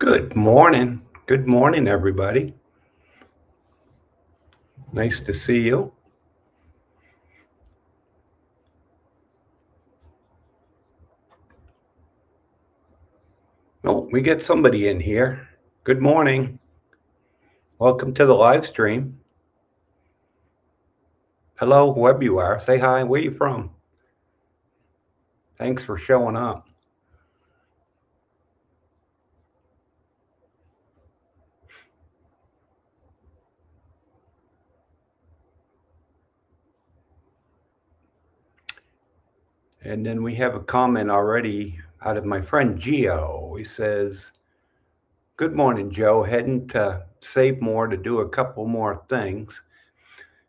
Good morning. Good morning, everybody. Nice to see you. Oh, we get somebody in here. Good morning. Welcome to the live stream. Hello, whoever you are. Say hi. Where you from? Thanks for showing up. And then we have a comment already out of my friend Gio. He says, "Good morning, Joe. Heading to Save More to do a couple more things.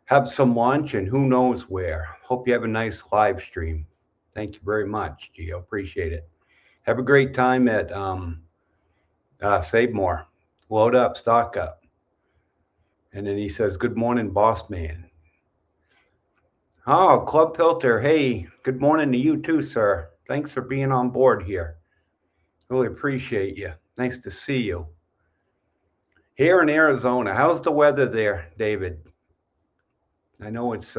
Have some lunch and who knows where. Hope you have a nice live stream." Thank you very much, Gio. Appreciate it. Have a great time at Save More. Load up, stock up. And then he says, "Good morning, boss man." Oh, Club Filter. Hey, good morning to you too, sir. Thanks for being on board here. Really appreciate you. Nice to see you. Here in Arizona, how's the weather there, David? I know it's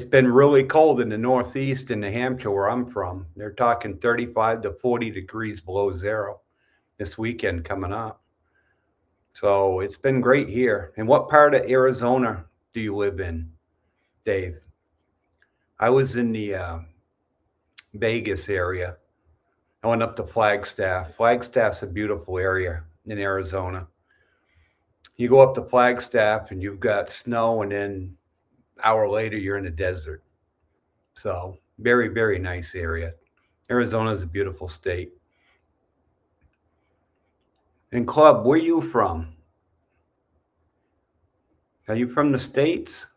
been really cold in the Northeast in New Hampshire, where I'm from. They're talking 35 to 40 degrees below zero this weekend coming up. So it's been great here. And what part of Arizona do you live in, Dave? I was in the Vegas area. I went up to Flagstaff. Flagstaff's a beautiful area in Arizona. You go up to Flagstaff and you've got snow, and then an hour later you're in the desert. So very, very nice area. Arizona is a beautiful state. And Club, where you from? Are you from the States?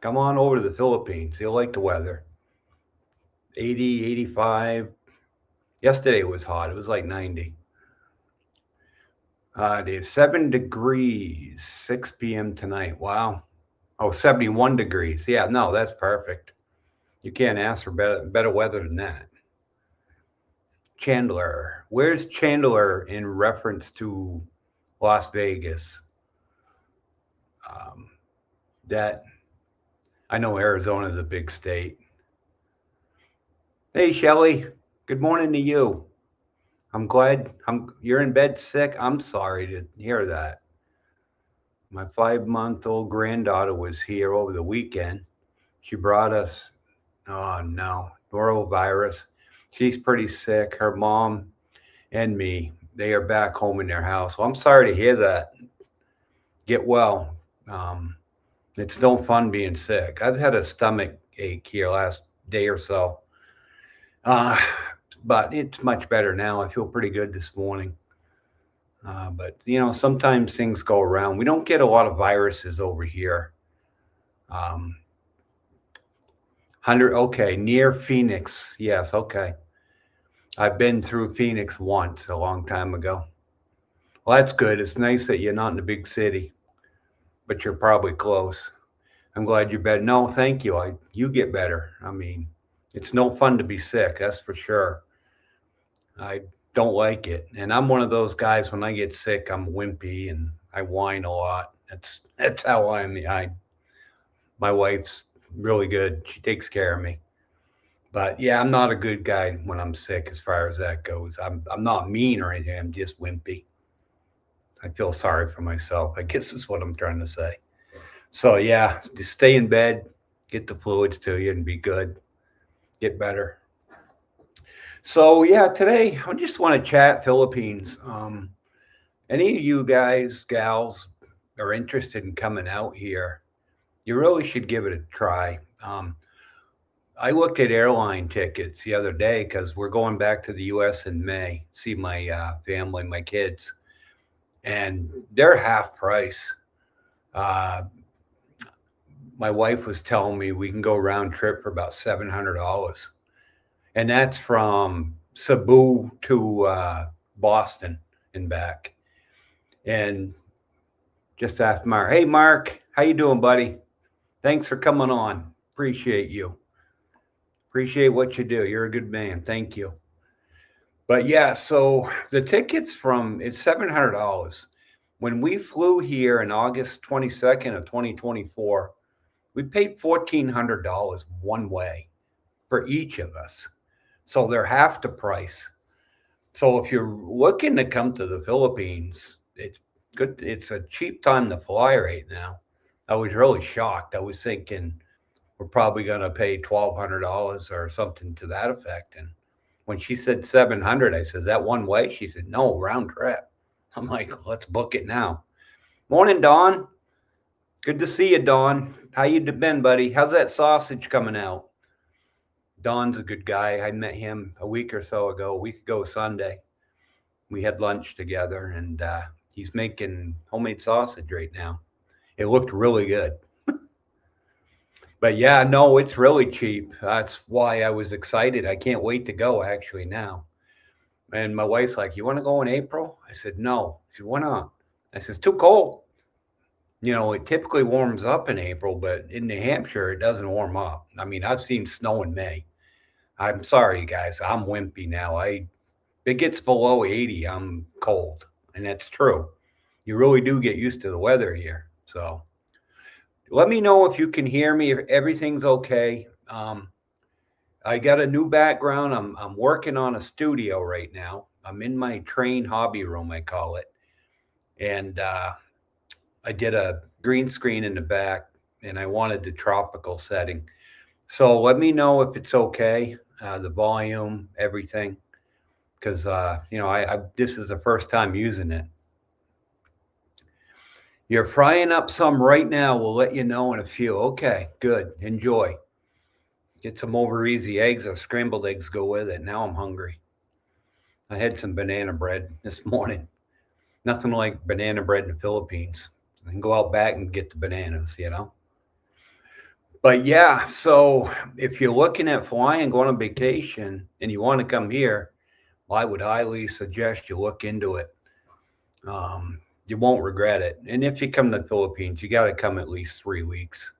Come on over to the Philippines. You'll like the weather. 80, 85. Yesterday it was hot. It was like 90. There's 7 degrees, 6 p.m. tonight. Wow. Oh, 71 degrees. Yeah, no, that's perfect. You can't ask for better weather than that. Chandler. Where's Chandler in reference to Las Vegas? That I know Arizona's a big state. Hey, Shelly. Good morning to you. I'm glad you're in bed sick. I'm sorry to hear that. My 5-month-old granddaughter was here over the weekend. She brought us, oh no, norovirus. She's pretty sick. Her mom and me, they are back home in their house. Well, I'm sorry to hear that. Get well. It's no fun being sick. I've had a stomach ache here last day or so. Uh, but it's much better now. I feel pretty good this morning. But sometimes things go around. We don't get a lot of viruses over here. 100, okay, near Phoenix. Yes, okay. I've been through Phoenix once a long time ago. Well, that's good. It's nice that you're not in a big city, but you're probably close. I'm glad you're better. No, thank you. You get better. I mean, it's no fun to be sick, that's for sure. I don't like it. And I'm one of those guys, when I get sick, I'm wimpy and I whine a lot. That's how I am. My wife's really good. She takes care of me. But yeah, I'm not a good guy when I'm sick as far as that goes. I'm not mean or anything. I'm just wimpy. I feel sorry for myself, I guess is what I'm trying to say. So yeah, just stay in bed, get the fluids to you and be good. Get better. So yeah, today I just want to chat Philippines. Any of you guys, gals, are interested in coming out here, you really should give it a try. I looked at airline tickets the other day because we're going back to the U.S. in May, see my family, my kids, and they're half price. Uh, my wife was telling me we can go round trip for about $700, and that's from Cebu to Boston and back. And just asked Mark, "Hey, Mark, how you doing, buddy? Thanks for coming on. Appreciate you." Appreciate what you do. You're a good man. Thank you. But yeah, so the tickets it's $700. When we flew here in August 22nd of 2024, we paid $1,400 one way for each of us. So they're half the price. So if you're looking to come to the Philippines, it's good. It's a cheap time to fly right now. I was really shocked. I was thinking we're probably going to pay $1,200 or something to that effect. And when she said 700, I said, that one way? She said, no, round trip. I'm like, let's book it now. Morning, Dawn. Good to see you, Dawn. How you been, buddy? How's that sausage coming out? Don's a good guy. I met him a week ago Sunday. We had lunch together, and he's making homemade sausage right now. It looked really good. But yeah, no, it's really cheap. That's why I was excited. I can't wait to go actually now. And my wife's like, you want to go in April? I said, no. She said, why not? I said, it's too cold. You know, it typically warms up in April, but in New Hampshire, it doesn't warm up. I mean, I've seen snow in May. I'm sorry, guys. I'm wimpy now. If it gets below 80, I'm cold. And that's true. You really do get used to the weather here. So let me know if you can hear me, if everything's okay. I got a new background. I'm working on a studio right now. I'm in my train hobby room, I call it. And I did a green screen in the back, and I wanted the tropical setting. So let me know if it's okay, the volume, everything, because I this is the first time using it. You're frying up some right now. We'll let you know in a few. Okay, good. Enjoy. Get some over easy eggs or scrambled eggs go with it. Now I'm hungry. I had some banana bread this morning. Nothing like banana bread in the Philippines. I can go out back and get the bananas. But yeah, so if you're looking at flying, going on vacation, and you want to come here, well, I would highly suggest you look into it. You won't regret it. And if you come to the Philippines, you got to come at least 3 weeks.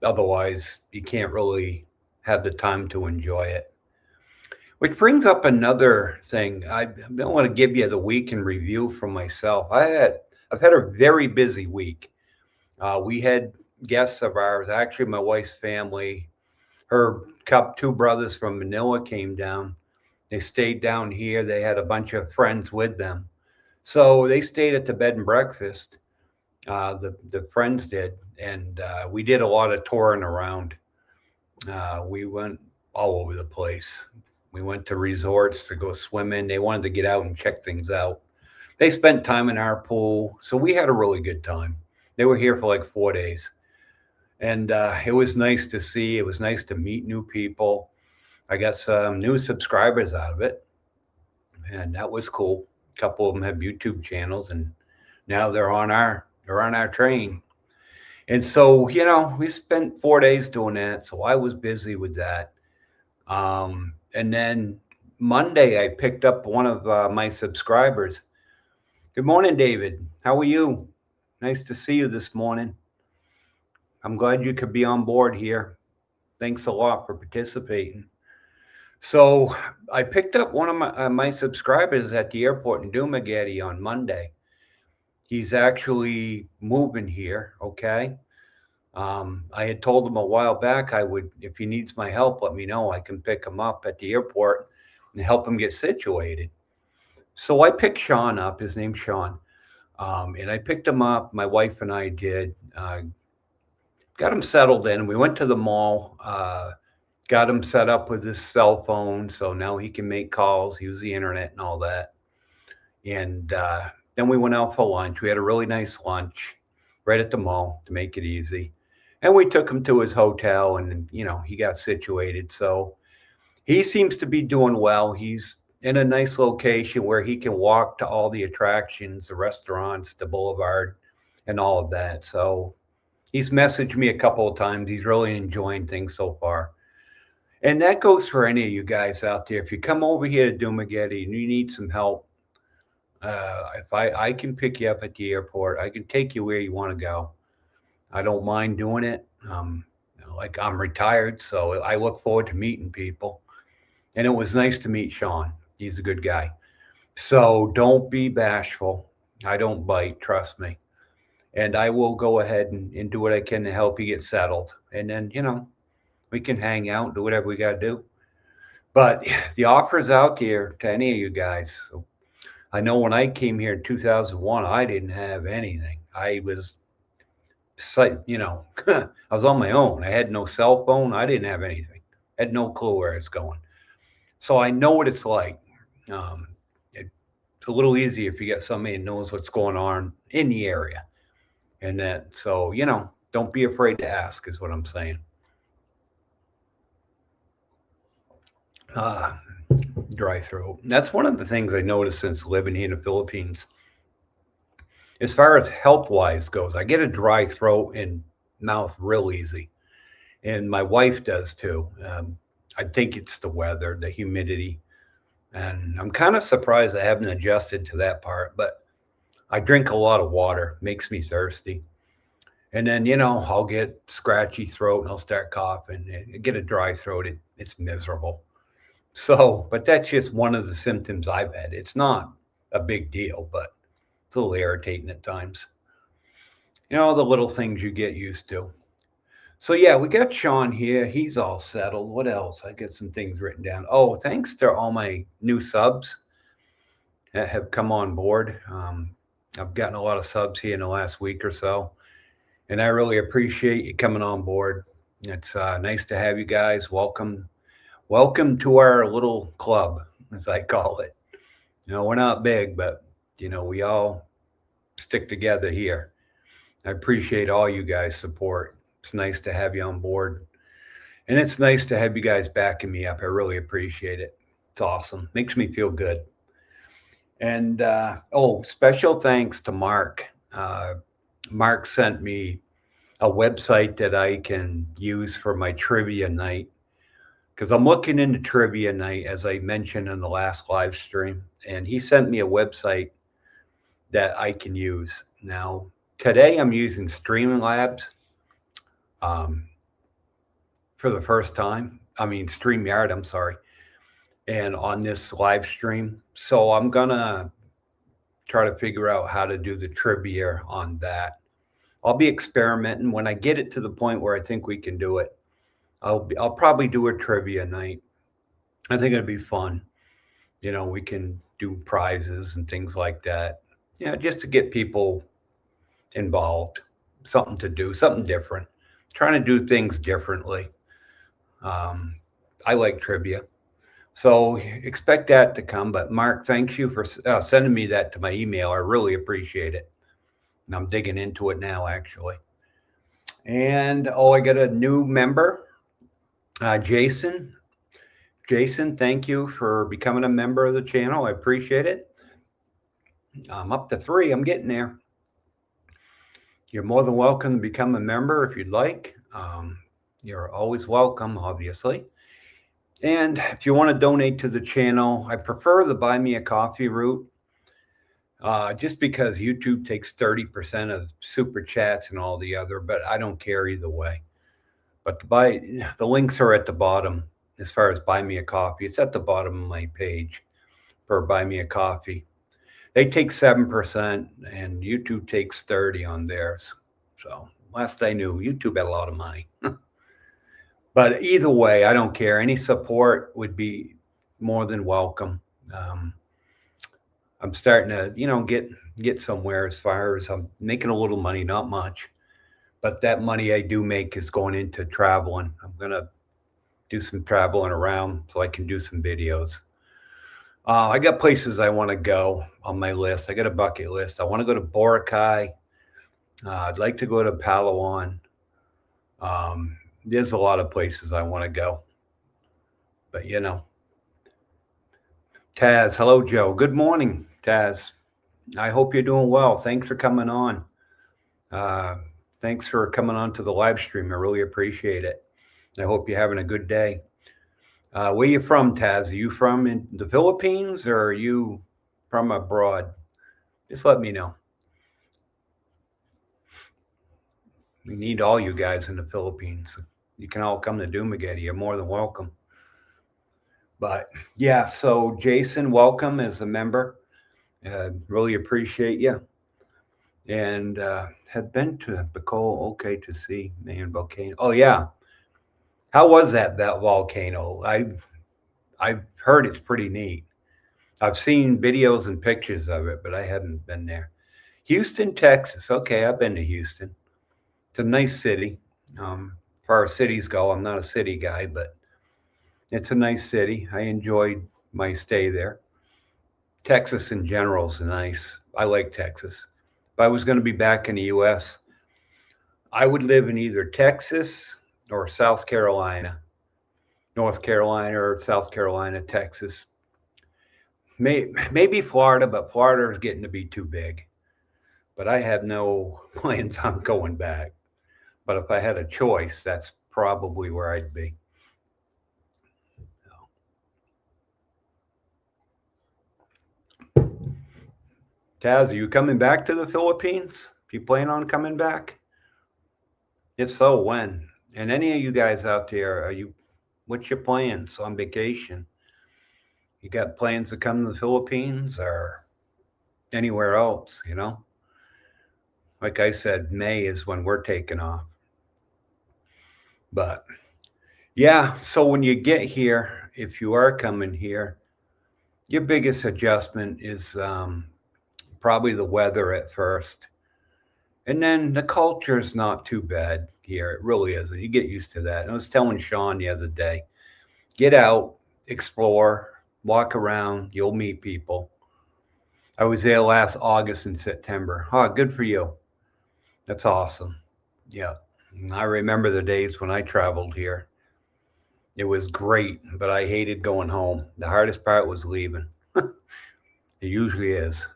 Otherwise, you can't really have the time to enjoy it. Which brings up another thing. I want to give you the week in review from myself. I've had a very busy week. We had guests of ours, actually my wife's family. Her two brothers from Manila came down. They stayed down here. They had a bunch of friends with them. So they stayed at the bed and breakfast. The friends did, and we did a lot of touring around. We went all over the place. We went to resorts to go swimming. They wanted to get out and check things out. They spent time in our pool, so we had a really good time. They were here for like 4 days, and it was nice to see. It was nice to meet new people. I got some new subscribers out of it, and that was cool. A couple of them have YouTube channels, and now they're on our train. And so, we spent 4 days doing that. So I was busy with that. And then Monday, I picked up one of my subscribers. Good morning, David. How are you? Nice to see you this morning. I'm glad you could be on board here. Thanks a lot for participating. So I picked up one of my subscribers at the airport in Dumaguete on Monday. He's actually moving here, okay? I had told him a while back if he needs my help, let me know. I can pick him up at the airport and help him get situated. So I picked Sean up. His name's Sean. And I picked him up. My wife and I did. Got him settled in. We went to the mall, got him set up with his cell phone. So now he can make calls, use the internet and all that. And then we went out for lunch. We had a really nice lunch right at the mall to make it easy. And we took him to his hotel, and, he got situated. So he seems to be doing well. He's in a nice location where he can walk to all the attractions, the restaurants, the boulevard, and all of that. So he's messaged me a couple of times. He's really enjoying things so far. And that goes for any of you guys out there. If you come over here to Dumaguete and you need some help, if I can pick you up at the airport, I can take you where you want to go. I don't mind doing it. like I'm retired, so I look forward to meeting people. And it was nice to meet Sean. He's a good guy. So don't be bashful. I don't bite, trust me. And I will go ahead and do what I can to help you get settled. And then, we can hang out, do whatever we got to do. But the offer's out there to any of you guys. So I know when I came here in 2001, I didn't have anything. I was, I was on my own. I had no cell phone. I didn't have anything. I had no clue where I was going. So I know what it's like. Um, it's a little easier if you get somebody who knows what's going on in the area. And that, so, don't be afraid to ask, is what I'm saying. Ah, dry throat. That's one of the things I noticed since living here in the Philippines. As far as health wise goes, I get a dry throat and mouth real easy. And my wife does too. I think it's the weather, the humidity. And I'm kind of surprised I haven't adjusted to that part, but I drink a lot of water, makes me thirsty. And then, I'll get scratchy throat and I'll start coughing and get a dry throat. It's miserable. So, but that's just one of the symptoms I've had. It's not a big deal, but it's a little irritating at times. The little things you get used to. So, yeah, we got Sean here. He's all settled. What else? I got some things written down. Oh, thanks to all my new subs that have come on board. I've gotten a lot of subs here in the last week or so, and I really appreciate you coming on board. It's nice to have you guys. Welcome to our little club, as I call it. We're not big, but we all stick together here. I appreciate all you guys' support. It's nice to have you on board, and it's nice to have you guys backing me up. I really appreciate it. It's awesome. Makes me feel good. And special thanks to Mark. Mark sent me a website that I can use for my trivia night, because I'm looking into trivia night, as I mentioned in the last live stream, and he sent me a website that I can use. Now, today I'm using Streamlabs for the first time. I mean, StreamYard, I'm sorry. And on this live stream. So I'm going to try to figure out how to do the trivia on that. I'll be experimenting. When I get it to the point where I think we can do it, I'll probably do a trivia night. I think it'd be fun. We can do prizes and things like that. Just to get people involved, something to do, something different, trying to do things differently. I like trivia. So expect that to come. But Mark, thanks you for sending me that to my email. I really appreciate it. And I'm digging into it now, actually. And I got a new member, Jason. Jason, thank you for becoming a member of the channel. I appreciate it. I'm up to 3. I'm getting there. You're more than welcome to become a member if you'd like. You're always welcome, obviously. And if you want to donate to the channel, I prefer the Buy Me a Coffee route, just because YouTube takes 30% of super chats and all the other, but I don't care either way. But the links are at the bottom as far as Buy Me a Coffee. It's at the bottom of my page for Buy Me a Coffee. They take 7% and YouTube takes 30% on theirs. So last I knew, YouTube had a lot of money. But either way, I don't care. Any support would be more than welcome. I'm starting to, get somewhere as far as I'm making a little money, not much. But that money I do make is going into traveling. I'm going to do some traveling around so I can do some videos. I got places I want to go on my list. I got a bucket list. I want to go to Boracay. I'd like to go to Palawan. There's a lot of places I want to go. But, Taz, hello, Joe. Good morning, Taz. I hope you're doing well. Thanks for coming on. Thanks for coming on to the live stream. I really appreciate it. I hope you're having a good day. Where you from, Taz? Are you from in the Philippines or are you from abroad? Just let me know. We need all you guys in the Philippines. You can all come to Dumaguete. You're more than welcome. But yeah, so Jason, welcome as a member. Really appreciate you. And have been to Bacol. Okay, to see Mayan volcano. Oh yeah, how was that volcano? I've heard it's pretty neat. I've seen videos and pictures of it, but I haven't been there. Houston, Texas. Okay, I've been to Houston. It's a nice city. Um, as far as cities go, I'm not a city guy, but it's a nice city. I enjoyed my stay there. Texas in general is nice. I like Texas. If I was going to be back in the U.S., I would live in either Texas or South Carolina, North Carolina or South Carolina, Texas. Maybe Florida, but Florida is getting to be too big. But I have no plans on going back. But if I had a choice, that's probably where I'd be. Taz, are you coming back to the Philippines? You plan on coming back? If so, when? And any of you guys out there, are you? What's your plans on vacation? You got plans to come to the Philippines or anywhere else? Like I said, May is when we're taking off. But yeah, so when you get here, if you are coming here, your biggest adjustment is probably the weather at first. And then the culture is not too bad here. It really isn't. You get used to that. And I was telling Sean the other day, get out, explore, walk around, you'll meet people. I was there last August and September. Oh, good for you. That's awesome. Yeah. I remember the days when I traveled here. It was great, but I hated going home. The hardest part was leaving. It usually is.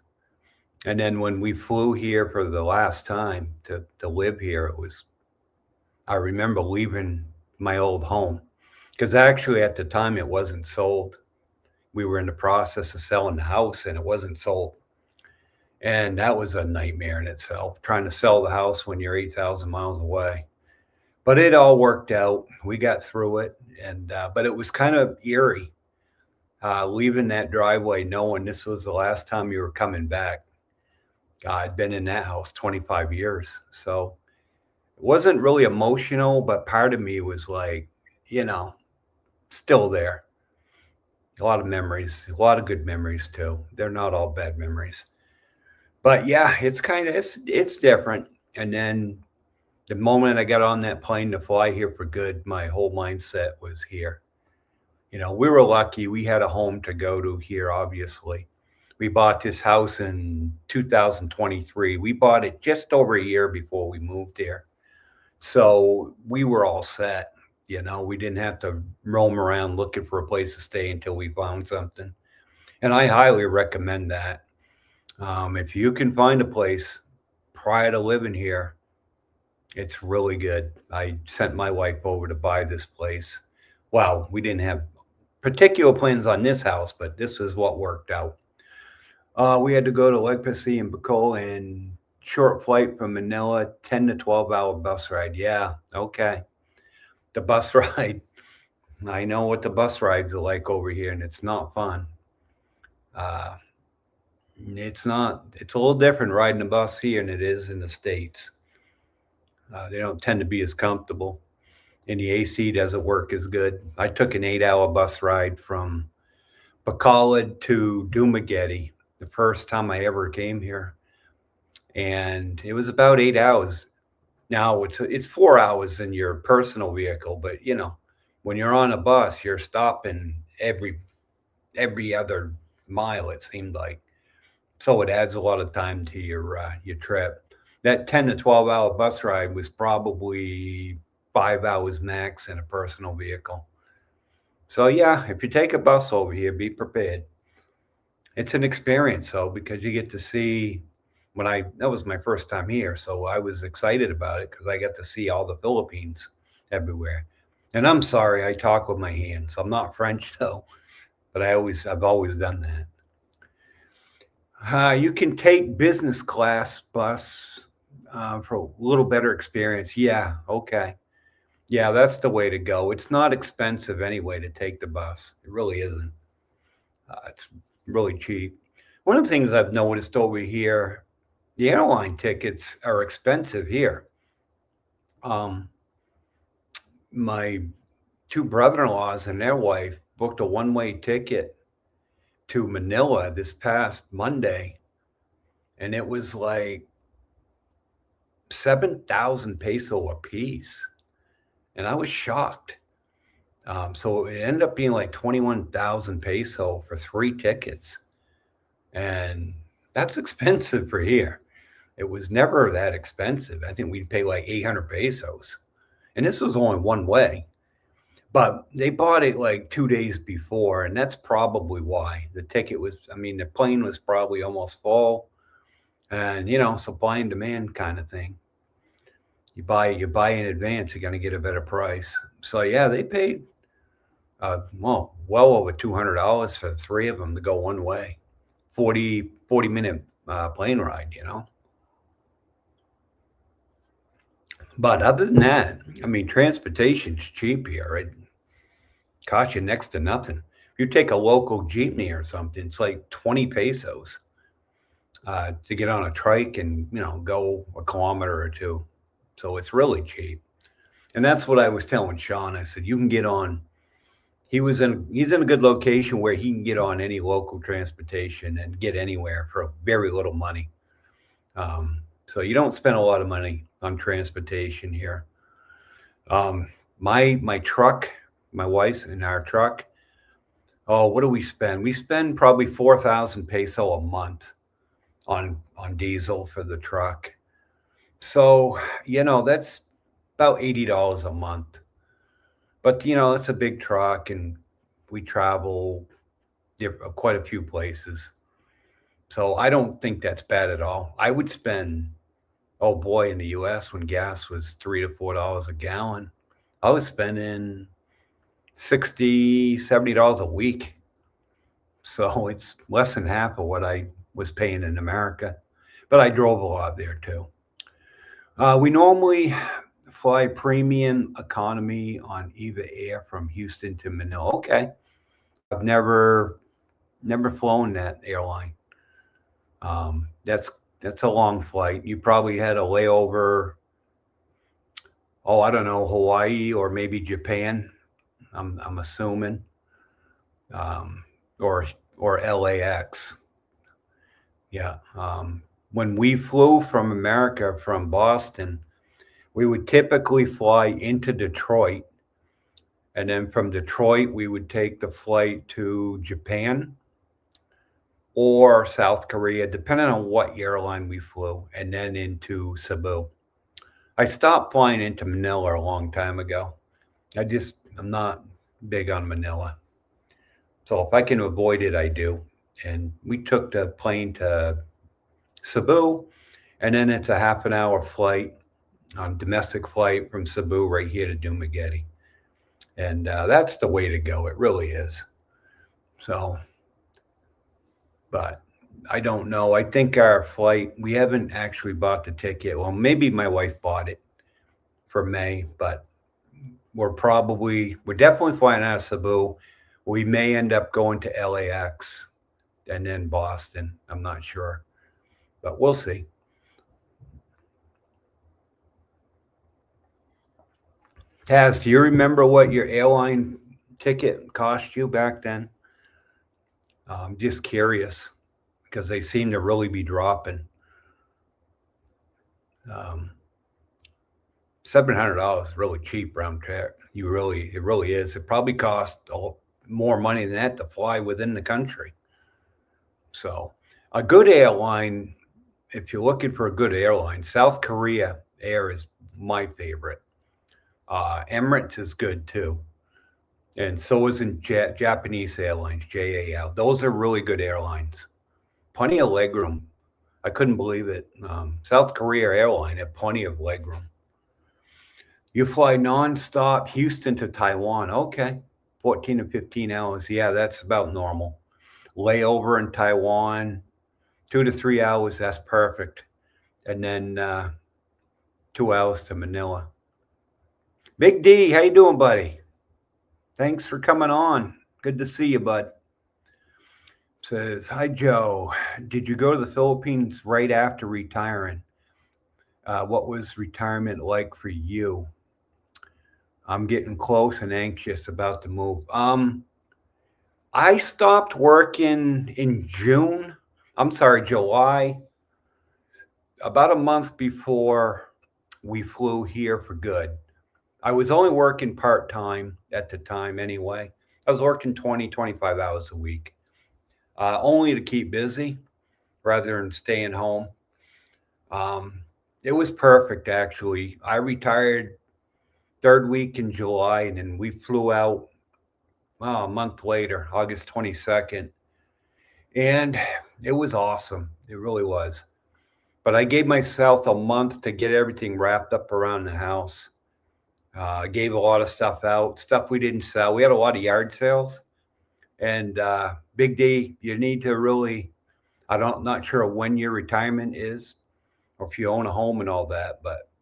And then when we flew here for the last time to live here, I remember leaving my old home because actually at the time it wasn't sold. We were in the process of selling the house and it wasn't sold. And that was a nightmare in itself, trying to sell the house when you're 8,000 miles away. But it all worked out. We got through it. But it was kind of eerie leaving that driveway knowing this was the last time you were coming back. I'd been in that house 25 years. So it wasn't really emotional, but part of me was like, you know, still there. A lot of memories, a lot of good memories too. They're not all bad memories. But yeah, it's different. And then the moment I got on that plane to fly here for good, my whole mindset was here. We were lucky. We had a home to go to here, obviously. We bought this house in 2023. We bought it just over a year before we moved here. So we were all set. We didn't have to roam around looking for a place to stay until we found something. And I highly recommend that. If you can find a place prior to living here, it's really good. I sent my wife over to buy this place. Well, we didn't have particular plans on this house, but this is what worked out. We had to go to Legpacy and Bacol and short flight from Manila, 10 to 12-hour bus ride. Yeah, okay. The bus ride. I know what the bus rides are like over here, and it's not fun. It's not. It's a little different riding a bus here than it is in the States. They don't tend to be as comfortable, and the AC doesn't work as good. I took an 8-hour bus ride from Bacolod to Dumaguete the first time I ever came here, and it was about 8 hours. Now it's 4 hours in your personal vehicle, but when you're on a bus, you're stopping every other mile. It seemed like, so it adds a lot of time to your trip. That 10 to 12-hour bus ride was probably 5 hours max in a personal vehicle. So yeah, if you take a bus over here, be prepared. It's an experience though, because you get to see that was my first time here. So I was excited about it because I got to see all the Philippines everywhere. And I'm sorry, I talk with my hands. I'm not French though, but I've always done that. You can take business class bus for a little better experience. Yeah, okay. Yeah, that's the way to go. It's not expensive anyway to take the bus. It really isn't. It's really cheap. One of the things I've noticed over here, the airline tickets are expensive here. Um, my two brother-in-laws and their wife booked a one-way ticket to Manila this past Monday, and it was like 7,000 peso a piece. And I was shocked. So it ended up being like 21,000 peso for three tickets. And that's expensive for here. It was never that expensive. I think we'd pay like 800 pesos. And this was only one way. But they bought it like 2 days before. And that's probably why. The ticket was, I mean, the plane was probably almost full. And, supply and demand kind of thing. You buy in advance, you're going to get a better price. So, yeah, they paid, well over $200 for three of them to go one way. 40-minute plane ride. But other than that, I mean, transportation's cheap here. It costs you next to nothing. If you take a local jeepney or something, it's like 20 pesos to get on a trike and, go a kilometer or two. So it's really cheap. And that's what I was telling Sean. I said, you can get on. He's in a good location where he can get on any local transportation and get anywhere for very little money. So you don't spend a lot of money on transportation here. My truck, my wife's in our truck. Oh, what do we spend? We spend probably 4,000 peso a month on diesel for the truck. So, that's about $80 a month. But, it's a big truck and we travel quite a few places. So I don't think that's bad at all. I would spend, oh boy, in the US when gas was $3 to $4 a gallon, I was spending $60, $70 a week. So it's less than half of what I was paying in America. But I drove a lot there too. We normally fly premium economy on Eva Air from Houston to Manila. Okay. I've never flown that airline. That's a long flight. You probably had a layover. Oh, I don't know, Hawaii or maybe Japan. I'm assuming, or LAX. Yeah. When we flew from America from Boston, we would typically fly into Detroit, and then from Detroit we would take the flight to Japan or South Korea, depending on what airline we flew, and then into Cebu. I stopped flying into Manila a long time ago. I'm not big on Manila. So if I can avoid it, I do. And we took the plane to Cebu, and then it's a half an hour flight, domestic flight from Cebu right here to Dumaguete. And that's the way to go. It really is. So, but I don't know. I think our flight, we haven't actually bought the ticket. Well, maybe my wife bought it for May, but we're definitely flying out of Cebu. We may end up going to LAX and then Boston. I'm not sure, but we'll see. Taz, do you remember what your airline ticket cost you back then? I'm just curious because they seem to really be dropping. $700 is really cheap round trip. It really is. It probably costs more money than that to fly within the country. So a good airline, if you're looking for a good airline, South Korea Air is my favorite. Emirates is good too. And so is in Japanese Airlines, JAL. Those are really good airlines. Plenty of legroom. I couldn't believe it. South Korea Airline had plenty of legroom. You fly nonstop Houston to Taiwan. Okay. 14 to 15 hours. Yeah, that's about normal. Layover in Taiwan, 2 to 3 hours. That's perfect. And then 2 hours to Manila. Big D, how you doing, buddy? Thanks for coming on. Good to see you, bud. Says, hi, Joe. Did you go to the Philippines right after retiring? What was retirement like for you? I'm getting close and anxious about the move. I stopped working in June. I'm sorry, July, about a month before we flew here for good. I was only working part time at the time anyway. I was working 20, 25 hours a week, only to keep busy rather than staying home. Um, it was perfect, actually. I retired third week in July, and then we flew out a month later, August 22nd. And it was awesome. It really was. But I gave myself a month to get everything wrapped up around the house. I gave a lot of stuff out, stuff we didn't sell. We had a lot of yard sales. And Big D, you need to really, not sure when your retirement is or if you own a home and all that, but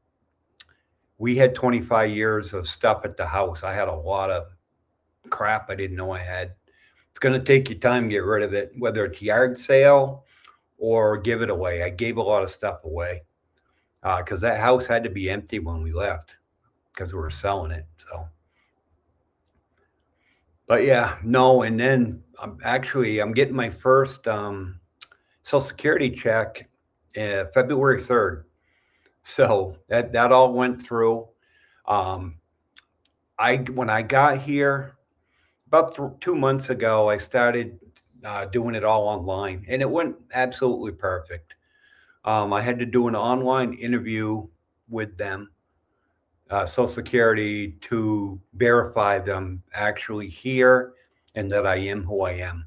we had 25 years of stuff at the house. I had a lot of crap I didn't know I had. It's going to take you time to get rid of it, whether it's yard sale or give it away. I gave a lot of stuff away because that house had to be empty when we left because we were selling it. So, but yeah, no. And then I'm getting my first Social Security check February 3rd. So that all went through. Um, when I got here about 2 months ago, I started doing it all online, and it went absolutely perfect. I had to do an online interview with them, Social Security, to verify them actually here and that I am who I am.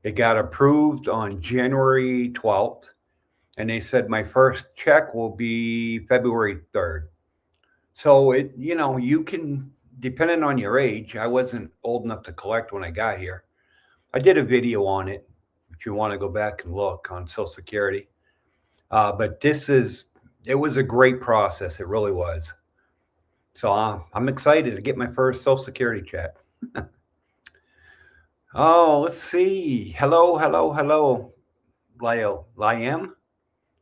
It got approved on January 12th, and they said my first check will be February 3rd. So you can, depending on your age, I wasn't old enough to collect when I got here. I did a video on it if you want to go back and look on Social Security. But it was a great process. It really was. So I'm excited to get my first Social Security check. Oh, let's see. Hello, hello, hello, Liam,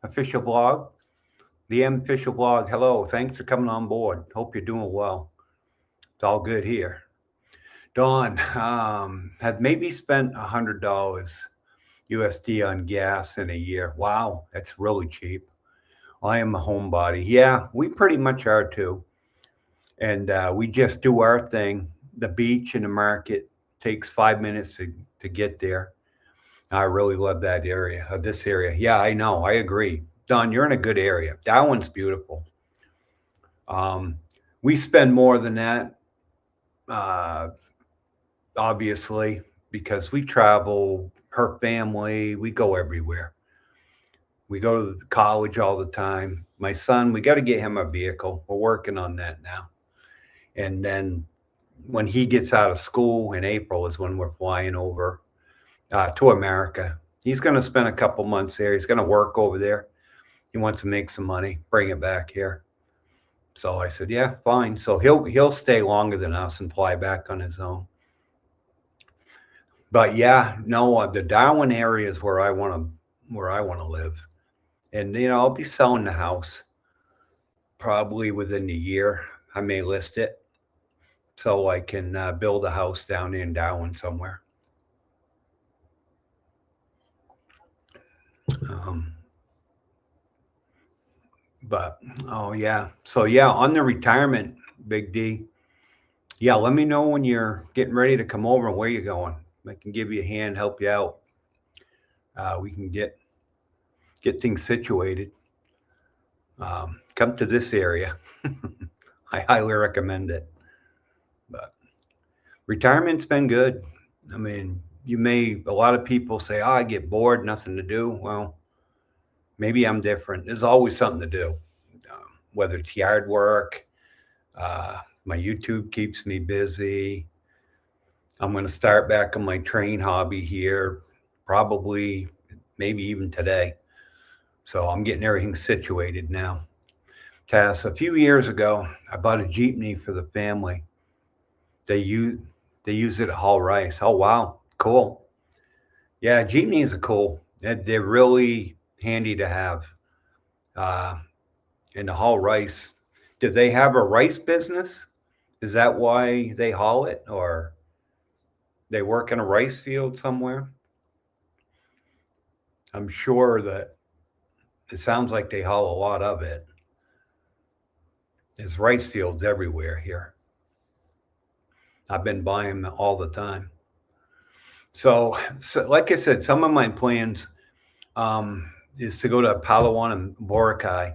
official blog. Liam official blog. Hello. Thanks for coming on board. Hope you're doing well. It's all good here. Dawn, have maybe spent $100 USD on gas in a year. Wow, that's really cheap. I am a homebody. Yeah, we pretty much are too. And we just do our thing. The beach and the market takes 5 minutes to get there. I really love that area, this area. Yeah, I know. I agree. Don, you're in a good area. That one's beautiful. We spend more than that, obviously, because we travel, her family, we go everywhere. We go to college all the time. My son, we got to get him a vehicle. We're working on that now. And then when he gets out of school in April is when we're flying over to America. He's going to spend a couple months there. He's going to work over there. He wants to make some money, bring it back here. So I said, yeah, fine. So he'll stay longer than us and fly back on his own. But yeah, no, the Darwin area is where I want to live. And I'll be selling the house probably within a year. I may list it so I can build a house down in Darwin somewhere. But oh yeah, so yeah, on the retirement, Big D. Yeah, let me know when you're getting ready to come over and where you're going. I can give you a hand, help you out. We can get things situated. Come to this area. I highly recommend it. But retirement's been good. I mean, a lot of people say, oh, I get bored, nothing to do. Well, maybe I'm different. There's always something to do, whether it's yard work. My YouTube keeps me busy. I'm going to start back on my train hobby here, probably, maybe even today. So I'm getting everything situated now. Tess, a few years ago, I bought a Jeepney for the family. They use they use it at haul rice. Oh wow, cool. Yeah, Jeepneys are cool. They're really handy to have. Uh, in the haul rice. Do they have a rice business? Is that why they haul it, or they work in a rice field somewhere? I'm sure that it sounds like they haul a lot of it. There's rice fields everywhere here. I've been buying them all the time. So like I said, some of my plans is to go to Palawan and Boracay.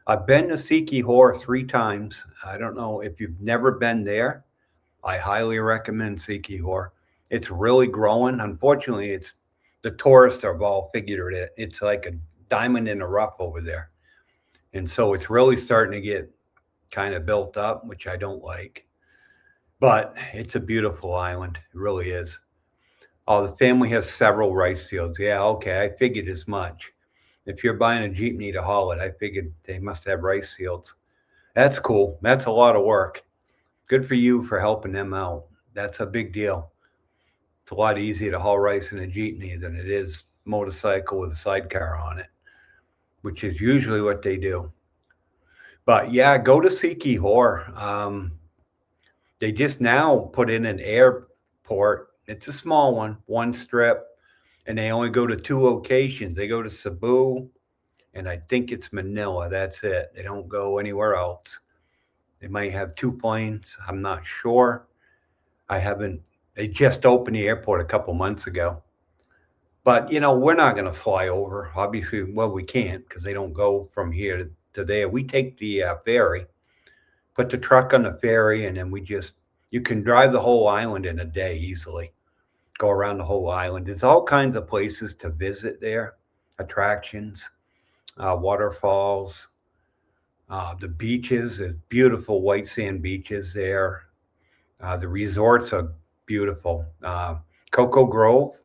I've been to Sikihor 3 times. I don't know if you've never been there. I highly recommend Sikihor. It's really growing. Unfortunately, it's the tourists have all figured it. It's like a diamond in the rough over there. And so it's really starting to get kind of built up, which I don't like. But it's a beautiful island. It really is. Oh, the family has several rice fields. Yeah, okay. I figured as much. If you're buying a Jeepney to haul it, I figured they must have rice fields. That's cool. That's a lot of work. Good for you for helping them out. That's a big deal. It's a lot easier to haul rice in a Jeepney than it is motorcycle with a sidecar on it, which is usually what they do. But yeah, go to Sikihor. They just now put in an airport. It's a small one strip, and they only go to 2 locations. They go to Cebu, and I think it's Manila. That's it. They don't go anywhere else. They might have 2 planes. I'm not sure. I haven't. They just opened the airport a couple months ago. But we're not going to fly over. Obviously, well, we can't because they don't go from here to there. We take the ferry, put the truck on the ferry, and then you can drive the whole island in a day easily. Go around the whole island. There's all kinds of places to visit there, attractions, waterfalls, the beaches. There's beautiful white sand beaches there. The resorts are beautiful. Cocoa Grove,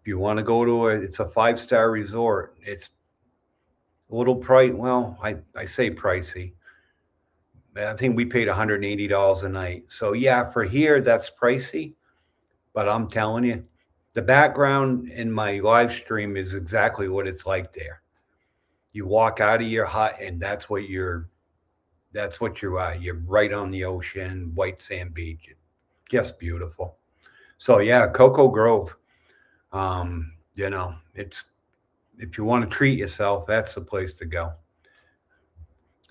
if you want to go to it, it's a 5-star resort. It's a little price. Well, I say pricey. I think we paid $180 a night. So yeah, for here that's pricey. But I'm telling you, the background in my live stream is exactly what it's like there. You walk out of your hut, and that's what you're. That's what you're at. You're right on the ocean, white sand beach, just beautiful. So yeah, Cocoa Grove. It's if you want to treat yourself, that's the place to go.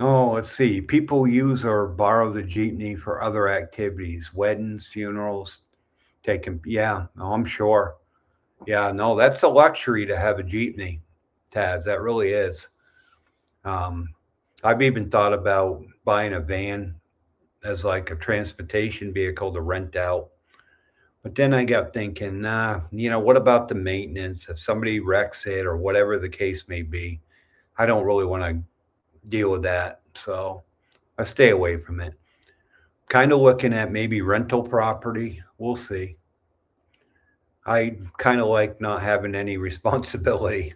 Oh, let's see. People use or borrow the jeepney for other activities, weddings, funerals, taking. Yeah, no, I'm sure. Yeah, no, that's a luxury to have a jeepney, Taz. That really is. Um, I've even thought about buying a van as like a transportation vehicle to rent out. But then I got thinking, nah, what about the maintenance? If somebody wrecks it or whatever the case may be, I don't really want to deal with that. So I stay away from it. Kind of looking at maybe rental property. We'll see. I kind of like not having any responsibility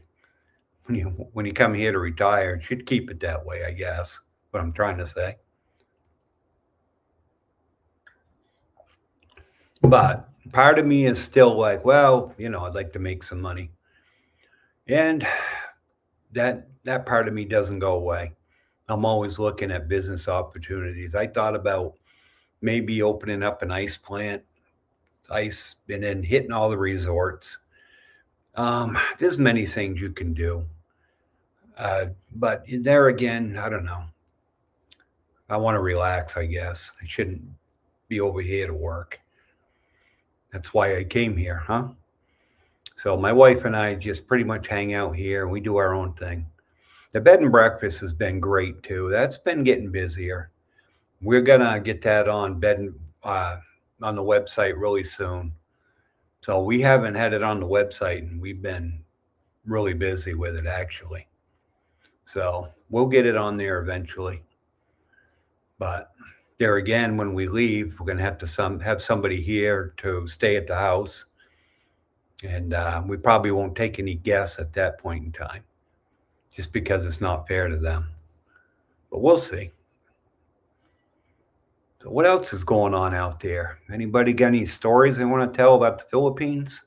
when you come here to retire. It should keep it that way, I guess. What I'm trying to say. But part of me is still like, well, I'd like to make some money. And that part of me doesn't go away. I'm always looking at business opportunities. I thought about maybe opening up an ice plant, ice, and then hitting all the resorts. There's many things you can do. But there again, I don't know. I want to relax, I guess. I shouldn't be over here to work. That's why I came here, huh? So my wife and I just pretty much hang out here and we do our own thing. The bed and breakfast has been great too. That's been getting busier. We're gonna get that on the website really soon. So we haven't had it on the website and we've been really busy with it actually. So we'll get it on there eventually. But there again, when we leave, we're gonna have to have somebody here to stay at the house, and we probably won't take any guests at that point in time, just because it's not fair to them. but we'll see. So what else is going on out there? Anybody got any stories they want to tell about the Philippines?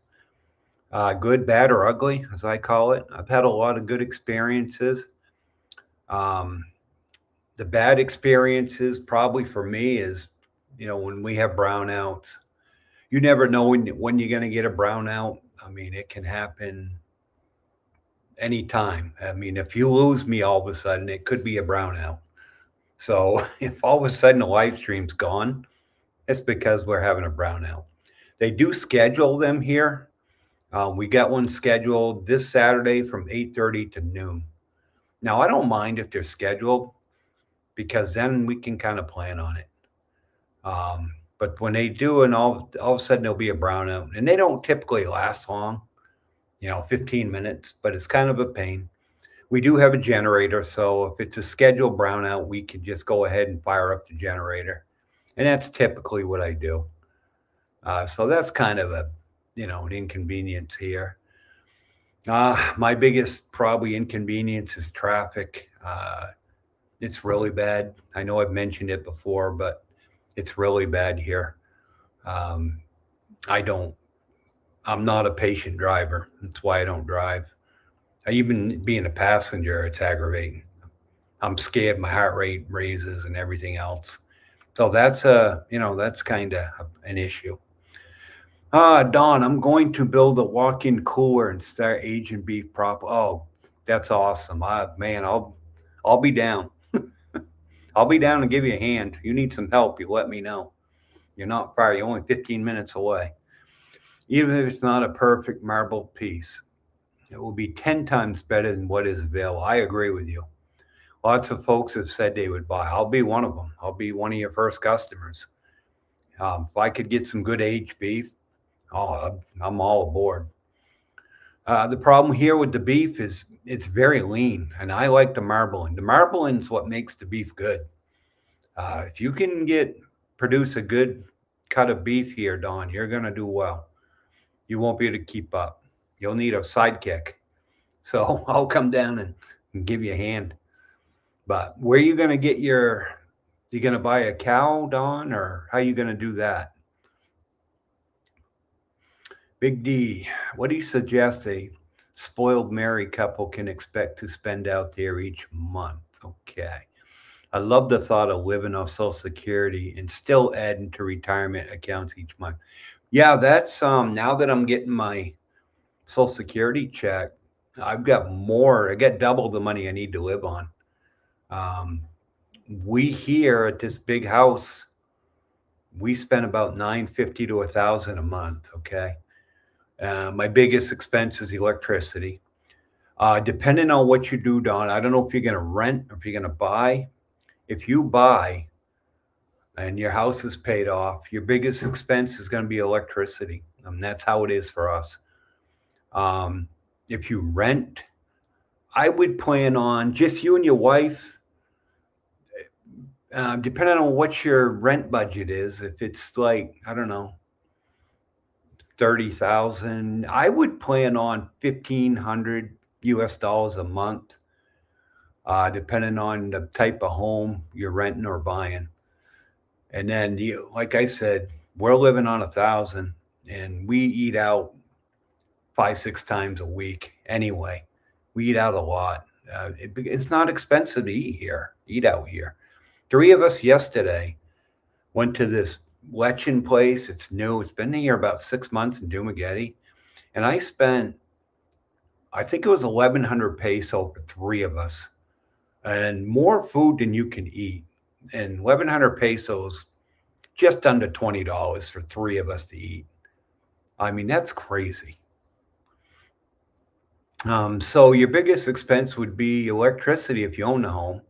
Good, bad, or ugly, as I call it. I've had a lot of good experiences. Um, the bad experiences, probably for me, is when we have brownouts. You never know when you're going to get a brownout. I mean, it can happen anytime. I mean, if you lose me all of a sudden, it could be a brownout. So if all of a sudden the live stream's gone, it's because we're having a brownout. They do schedule them here. We got one scheduled this Saturday from 8:30 to noon. Now, I don't mind if they're scheduled because then we can kind of plan on it. But when they do, and all of a sudden there'll be a brownout, and they don't typically last long, 15 minutes, but it's kind of a pain. We do have a generator, so if it's a scheduled brownout, we can just go ahead and fire up the generator, and that's typically what I do. So that's kind of an inconvenience here. My biggest probably inconvenience is traffic. It's really bad. I know I've mentioned it before, but it's really bad here. Um, I'm not a patient driver. That's why I don't drive. Even being a passenger, it's aggravating. I'm scared my heart rate raises and everything else. So that's kind of an issue. Don, I'm going to build a walk-in cooler and start aging beef prop. Oh, that's awesome. Man, I'll be down. I'll be down and give you a hand. You need some help, you let me know. You're not far. You're only 15 minutes away. Even if it's not a perfect marble piece, it will be 10 times better than what is available. I agree with you. Lots of folks have said they would buy. I'll be one of them. I'll be one of your first customers. If I could get some good aged beef, I'm all aboard. The problem here with the beef is it's very lean, and I like the marbling. The marbling is what makes the beef good. If you can produce a good cut of beef here, Don, you're gonna do well. You won't be able to keep up. You'll need a sidekick. So I'll come down and give you a hand. But where are you gonna get you gonna buy a cow, Don, or how are you gonna do that? Big D, what do you suggest a spoiled married couple can expect to spend out there each month? Okay. I love the thought of living off Social Security and still adding to retirement accounts each month. Yeah, that's now that I'm getting my Social Security check, I've got more. I got double the money I need to live on. Um, we here at this big house, we spend about $950 to $1,000 a month. Okay. My biggest expense is electricity. Depending on what you do, Don, I don't know if you're going to rent or if you're going to buy. If you buy and your house is paid off, your biggest expense is going to be electricity. That's how it is for us. If you rent, I would plan on just you and your wife, depending on what your rent budget is. If it's like, I don't know, 30,000, I would plan on 1,500 US dollars a month, depending on the type of home you're renting or buying. And then, like I said, we're living on 1,000, and we eat out 5, 6 times a week anyway. We eat out a lot. It's not expensive to eat out here. 3 of us yesterday went to this Lechen place. It's new. It's been here about 6 months in Dumaguete. And I think it was 1,100 peso for 3 of us, and more food than you can eat. And 1,100 pesos, just under $20 for 3 of us to eat. I mean, that's crazy. So your biggest expense would be electricity if you own a home.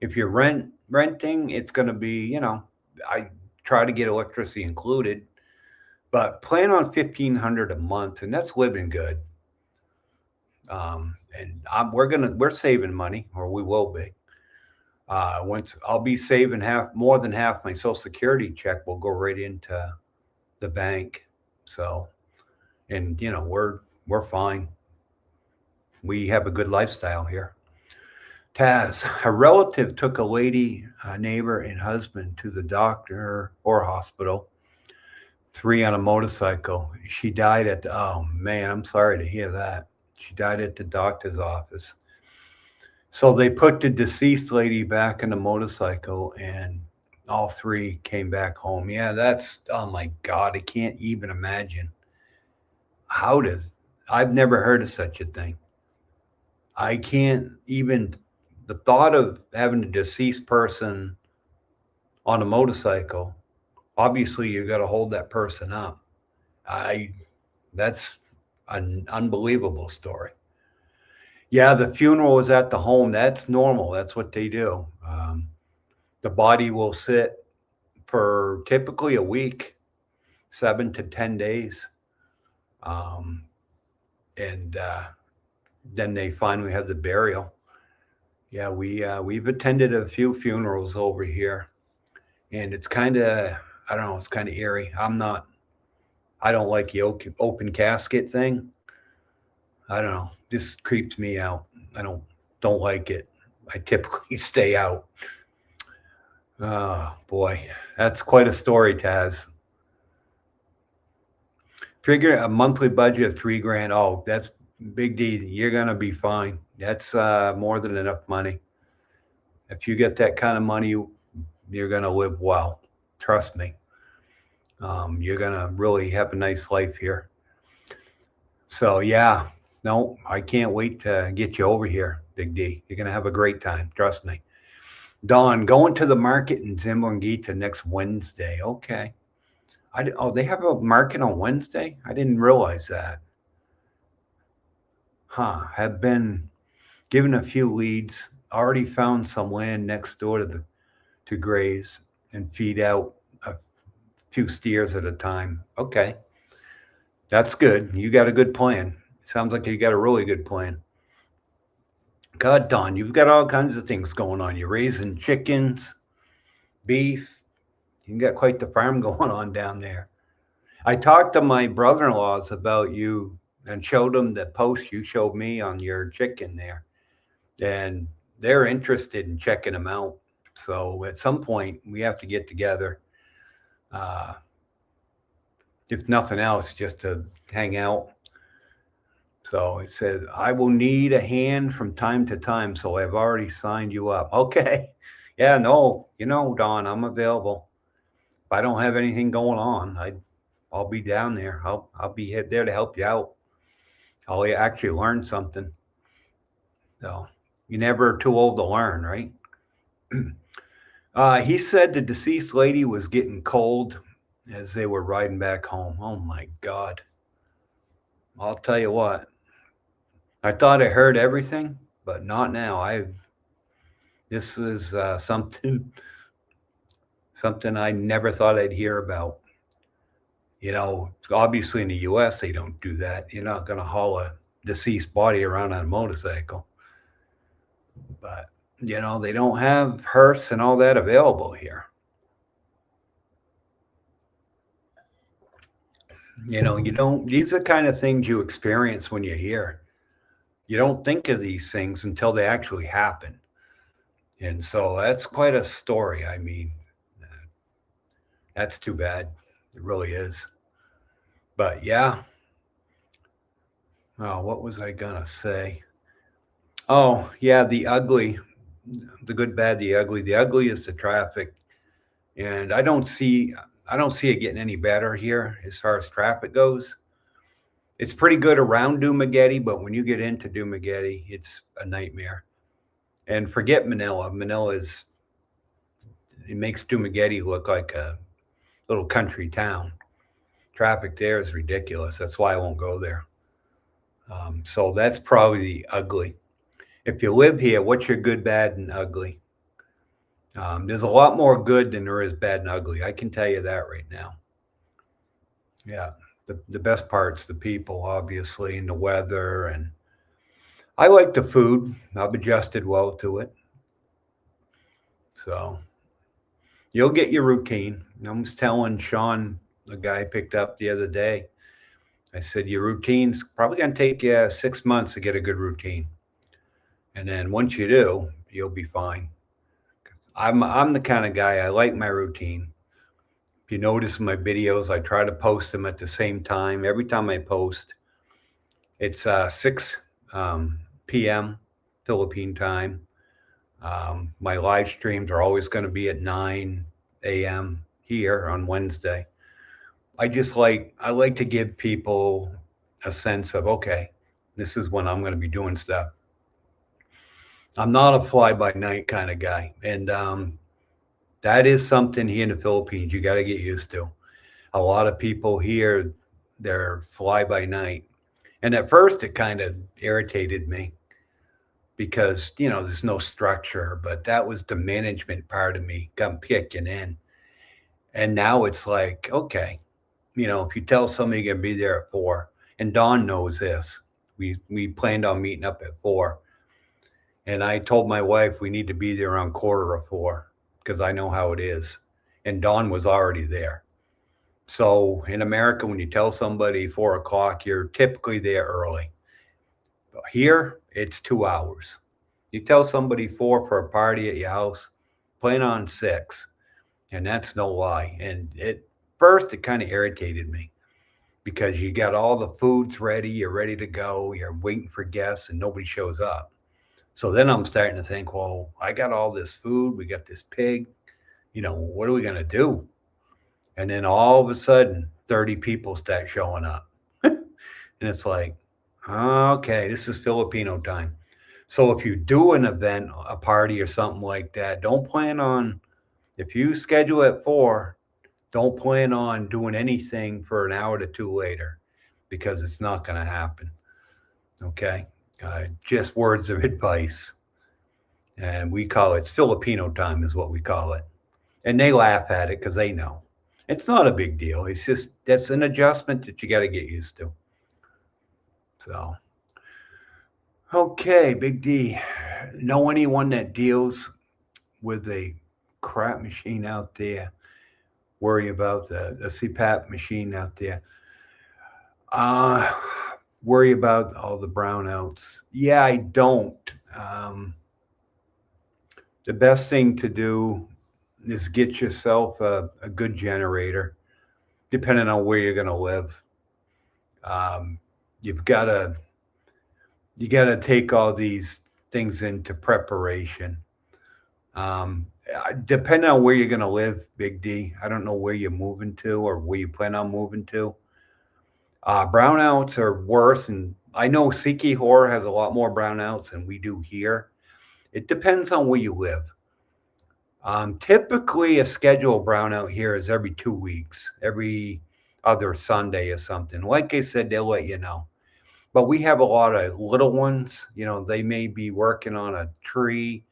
If you're renting, it's going to be, I try to get electricity included, but plan on 1,500 a month, and that's living good. And we're saving money, or we will be. Once I'll be saving more than half my Social Security check will go right into the bank. So, and we're fine. We have a good lifestyle here. Taz, a relative took a lady, a neighbor, and husband to the doctor or hospital, three on a motorcycle. She died at the, oh man, I'm sorry to hear that. She died at the doctor's office. So they put the deceased lady back in the motorcycle and all three came back home. Yeah, that's, oh my God, I can't even imagine. How does, I've never heard of such a thing. I can't even, the thought of having a deceased person on a motorcycle, obviously you got to hold that person up. I, that's an unbelievable story. Yeah, the funeral was at the home. That's normal. That's what they do. The body will sit for typically a week, 7 to 10 days, um, and then they finally have the burial. Yeah, we've attended a few funerals over here, and it's kind of, I don't know, it's kind of eerie. I don't like the open casket thing. I don't know, this creeps me out. I don't like it. I typically stay out. Oh boy, that's quite a story, Taz. Figure a monthly budget of 3 grand. Oh, that's big D. You're gonna be fine. That's more than enough money. If you get that kind of money, you're gonna live well. Trust me. You're gonna really have a nice life here. So yeah, no, I can't wait to get you over here, Big D. You're gonna have a great time. Trust me. Dawn, going to the market in Zimbabwe next Wednesday. Okay. Oh, they have a market on Wednesday? I didn't realize that. Huh. Have been given a few leads. Already found some land next door to graze and feed out a few steers at a time. Okay. That's good. You got a good plan. Sounds like you got a really good plan. God, Don, you've got all kinds of things going on. You're raising chickens, beef. You got quite the farm going on down there. I talked to my brother-in-laws about you and showed them the post you showed me on your chicken there. And they're interested in checking them out. So at some point, we have to get together. Uh, if nothing else, just to hang out. So it said, I will need a hand from time to time. So I've already signed you up. Okay. Yeah, no, Don, I'm available. If I don't have anything going on, I'll be down there. I'll be there to help you out. I'll actually learn something. So you're never too old to learn, right? He said the deceased lady was getting cold as they were riding back home. Oh my God. I'll tell you what. I thought I heard everything, but not now. This is something I never thought I'd hear about. Obviously in the U.S. they don't do that. You're not going to haul a deceased body around on a motorcycle. But they don't have hearse and all that available here. You don't. These are the kind of things you experience when you're here. You don't think of these things until they actually happen. And so that's quite a story. I mean, that's too bad. It really is. But yeah. Oh, what was I going to say? Oh, yeah, the ugly, the good, bad, the ugly. The ugly is the traffic. And I don't see it getting any better here as far as traffic goes. It's pretty good around Dumaguete, but when you get into Dumaguete, it's a nightmare. And forget Manila. It makes Dumaguete look like a little country town. Traffic there is ridiculous. That's why I won't go there. So that's probably the ugly. If you live here, what's your good, bad, and ugly? There's a lot more good than there is bad and ugly. I can tell you that right now. Yeah. The best part's the people, obviously, and the weather. And I like the food. I've adjusted well to it. So you'll get your routine. I was telling Sean, the guy I picked up the other day, I said, your routine's probably going to take you 6 months to get a good routine. And then once you do, you'll be fine. I'm the kind of guy, I like my routine. If you notice in my videos, I try to post them at the same time. Every time I post, it's 6 p.m. Philippine time. My live streams are always going to be at 9 a.m. here on Wednesday. I like to give people a sense of, okay, this is when I'm going to be doing stuff. I'm not a fly by night kind of guy. And that is something here in the Philippines you got to get used to. A lot of people here, they're fly by night. And at first it kind of irritated me because, there's no structure, but that was the management part of me come kicking in. And now it's like, okay, if you tell somebody you're gonna be there at 4, and Dawn knows this, we planned on meeting up at 4, and I told my wife we need to be there around 3:45 because I know how it is, and Dawn was already there. So in America, when you tell somebody 4 o'clock, you're typically there early. But here, it's 2 hours. You tell somebody 4 for a party at your house, plan on 6, and that's no lie. And first, it kind of irritated me because you got all the foods ready, you're ready to go, you're waiting for guests, and nobody shows up. So then I'm starting to think, well, I got all this food, we got this pig, what are we going to do? And then all of a sudden, 30 people start showing up. And it's like, okay, this is Filipino time. So if you do an event, a party or something like that, if you schedule at 4, don't plan on doing anything for an hour to 2 later because it's not going to happen. Okay. Just words of advice. And we call it Filipino time is what we call it. And they laugh at it because they know. It's not a big deal. It's just, that's an adjustment that you got to get used to. So, okay, Big D. Know anyone that deals with a crap machine out there? Worry about the CPAP machine out there. Worry about all the brownouts. Yeah, I don't. The best thing to do is get yourself a good generator, depending on where you're going to live. You got to take all these things into preparation. Depending on where you're going to live, Big D, I don't know where you're moving to or where you plan on moving to. Brownouts are worse, and I know Sikihor has a lot more brownouts than we do here. It depends on where you live. Typically, a scheduled brownout here is every 2 weeks, every other Sunday or something. Like I said, they'll let you know. But we have a lot of little ones. They may be working on a tree,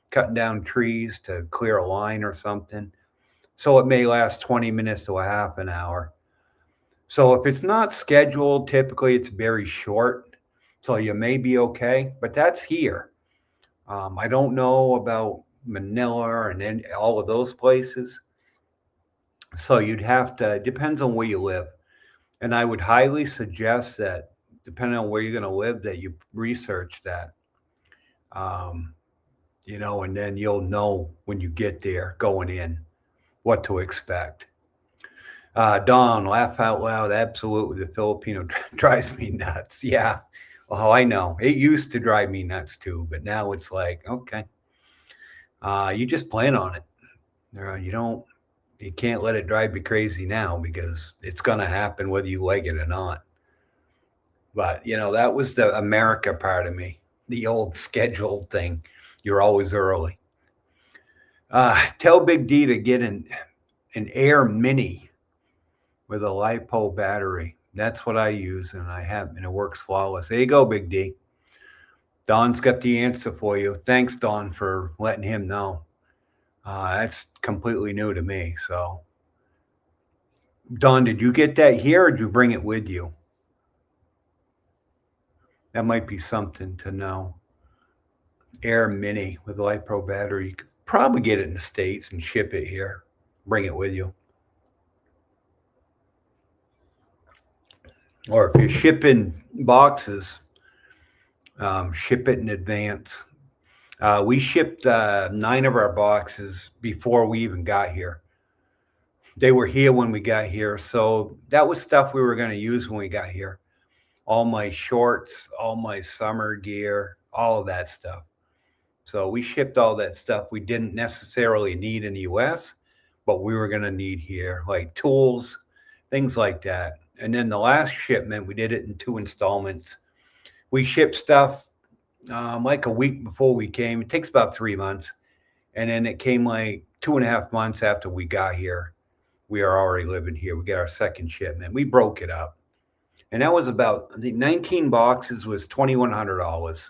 cutting down trees to clear a line or something. So it may last 20 minutes to a half an hour. So if it's not scheduled, typically it's very short. So you may be okay, but that's here. I don't know about Manila and then all of those places. So you'd have to, it depends on where you live. And I would highly suggest that, depending on where you're going to live, that you research that. And then you'll know when you get there going in what to expect. Don, laugh out loud. Absolutely. The Filipino drives me nuts. Yeah. Oh, I know. It used to drive me nuts too, but now it's like, okay. You just plan on it. You can't let it drive you crazy now because it's going to happen whether you like it or not. But, that was the America part of me, the old scheduled thing. You're always early. Tell Big D to get an Air Mini with a LiPo battery. That's what I use, and it works flawless. There you go, Big D. Don's got the answer for you. Thanks, Don, for letting him know. That's completely new to me. So, Don, did you get that here or did you bring it with you? That might be something to know. Air Mini with LiPo battery. You could probably get it in the States and ship it here. Bring it with you. Or if you're shipping boxes, ship it in advance. We shipped 9 of our boxes before we even got here. They were here when we got here, so that was stuff we were going to use when we got here. All my shorts, all my summer gear, all of that stuff. So we shipped all that stuff we didn't necessarily need in the US, but we were going to need here, like tools, things like that. And then the last shipment, we did it in 2 installments. We shipped stuff like a week before we came. It takes about 3 months. And then it came like 2.5 months after we got here. We are already living here. We got our second shipment. We broke it up. And that was about, I think 19 boxes was $2,100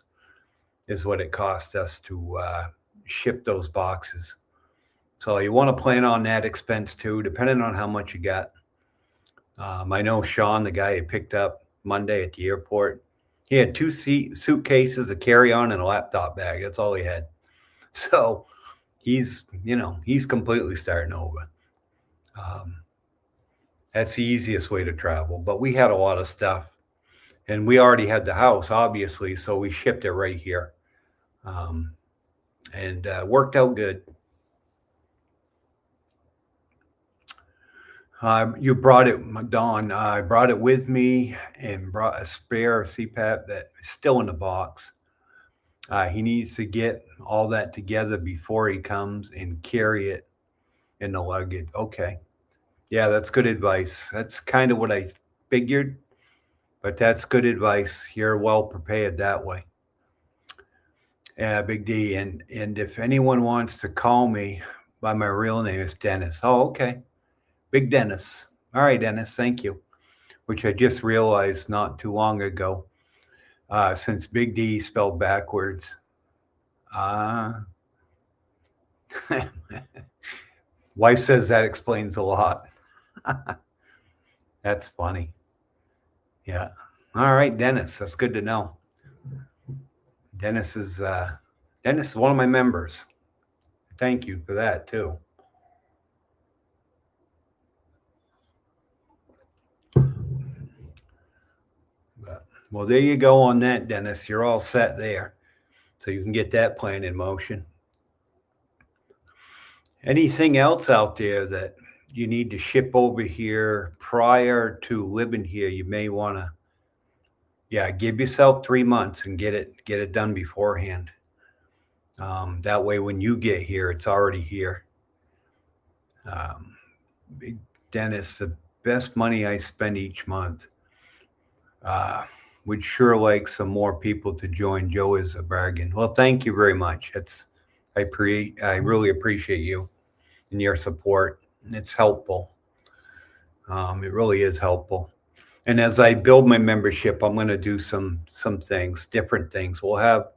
is what it cost us to ship those boxes. So you want to plan on that expense too, depending on how much you got. I know Sean, the guy who picked up Monday at the airport, he had 2 suitcases, a carry-on, and a laptop bag. That's all he had. So he's completely starting over. That's the easiest way to travel. But we had a lot of stuff, and we already had the house, obviously, so we shipped it right here, and worked out good. You brought it, Dawn. I brought it with me and brought a spare CPAP that is still in the box. He needs to get all that together before he comes and carry it in the luggage. Okay. Yeah, that's good advice. That's kind of what I figured, but that's good advice. You're well prepared that way. Yeah, Big D. And if anyone wants to call me by my real name, it's Dennis. Oh, okay. Big Dennis. All right, Dennis. Thank you. Which I just realized not too long ago, since Big D spelled backwards. Wife says that explains a lot. That's funny. Yeah. All right, Dennis. That's good to know. Dennis is one of my members. Thank you for that too. Well, there you go on that, Dennis. You're all set there. So you can get that plan in motion. Anything else out there that you need to ship over here prior to living here? You may want to, give yourself 3 months and get it done beforehand. That way, when you get here, it's already here. Big Dennis, the best money I spend each month. Would sure like some more people to join. Joe is a bargain. Well, thank you very much. I really appreciate you and your support. It's helpful. It really is helpful. And as I build my membership, I'm going to do some things, different things. We'll have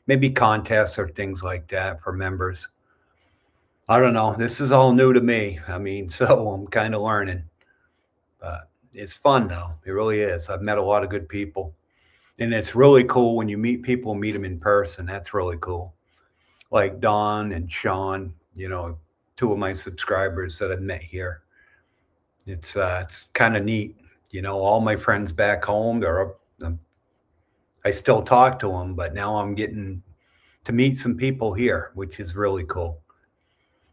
maybe contests or things like that for members. I don't know. This is all new to me. I mean, so I'm kind of learning. But it's fun though. It really is. I've met a lot of good people. And it's really cool when you meet people, meet them in person. That's really cool. Like Don and Sean, 2 of my subscribers that I've met here. It's kind of neat. All my friends back home, I still talk to them, but now I'm getting to meet some people here, which is really cool.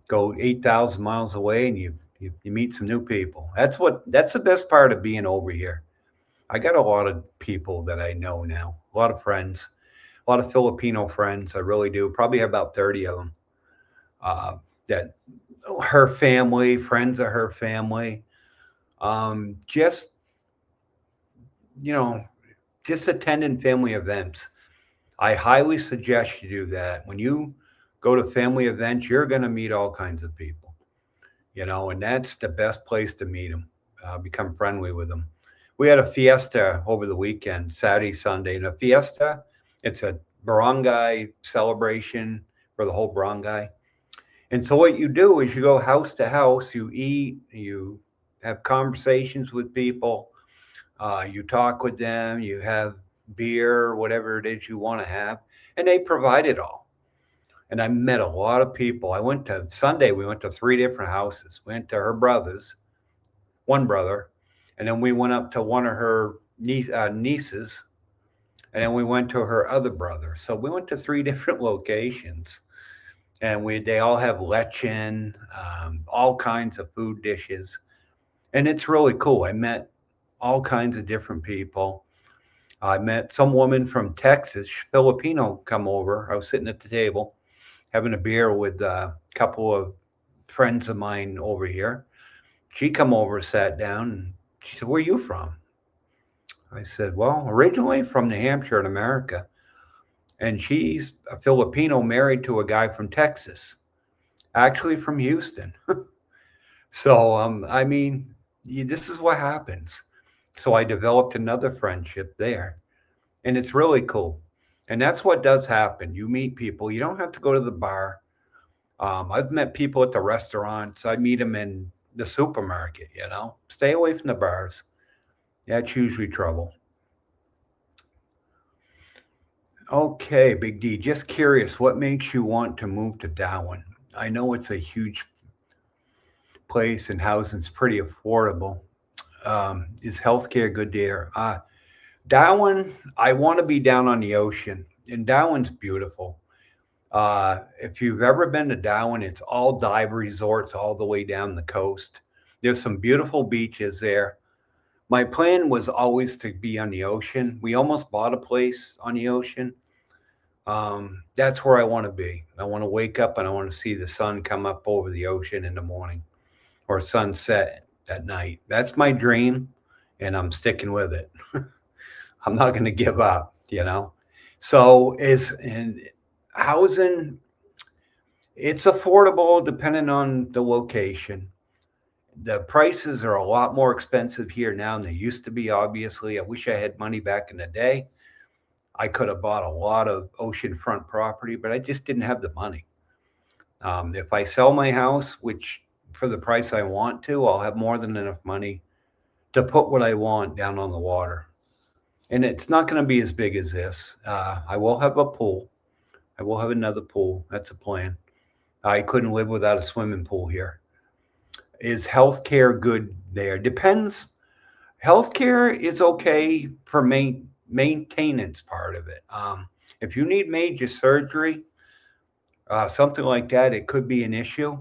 Go 8,000 miles away and you meet some new people. That's the best part of being over here. I got a lot of people that I know now, a lot of friends, a lot of Filipino friends. I really do. Probably have about 30 of them. That her family, friends of her family, just attending family events. I highly suggest you do that. When you go to family events, you're going to meet all kinds of people, and that's the best place to meet them, become friendly with them. We had a fiesta over the weekend, Saturday, Sunday. And a fiesta, it's a barangay celebration for the whole barangay. And so what you do is you go house to house, you eat, you have conversations with people, you talk with them, you have beer, whatever it is you want to have, and they provide it all. And I met a lot of people. We went to 3 different houses. We went to her brother's, one brother, and then we went up to one of her nieces, And then we went to her other brother. So we went to three different locations, and they all have lechin, all kinds of food dishes, and it's really cool. I met all kinds of different people. I met some woman from Texas, Filipino, come over. I was sitting at the table having a beer with a couple of friends of mine over here. She come over, sat down, and she said, "Where are you from?" I said, "Well, originally from New Hampshire in America." And she's a Filipino married to a guy from Texas, actually from Houston. So, I mean, this is what happens. So I developed another friendship there, and it's really cool. And that's what does happen. You meet people. You don't have to go to the bar. I've met people at the restaurants. I meet them in the supermarket. Stay away from the bars. That's usually trouble. Okay, Big D. Just curious, what makes you want to move to Darwin? I know it's a huge place and housing's pretty affordable. Is healthcare good there? Darwin, I want to be down on the ocean, and Darwin's beautiful. If you've ever been to Darwin, it's all dive resorts all the way down the coast. There's some beautiful beaches there. My plan was always to be on the ocean. We almost bought a place on the ocean. That's where I want to be. I want to wake up and I want to see the sun come up over the ocean in the morning or sunset at night. That's my dream, and I'm sticking with it. I'm not going to give up. So is in housing, it's affordable depending on the location. The prices are a lot more expensive here now than they used to be, obviously. I wish I had money back in the day. I could have bought a lot of oceanfront property, but I just didn't have the money. If I sell my house, which for the price I want to, I'll have more than enough money to put what I want down on the water. And it's not going to be as big as this. I will have a pool. I will have another pool. That's a plan. I couldn't live without a swimming pool here. Is healthcare good there? Depends. Healthcare is okay for maintenance part of it. If you need major surgery, something like that, it could be an issue.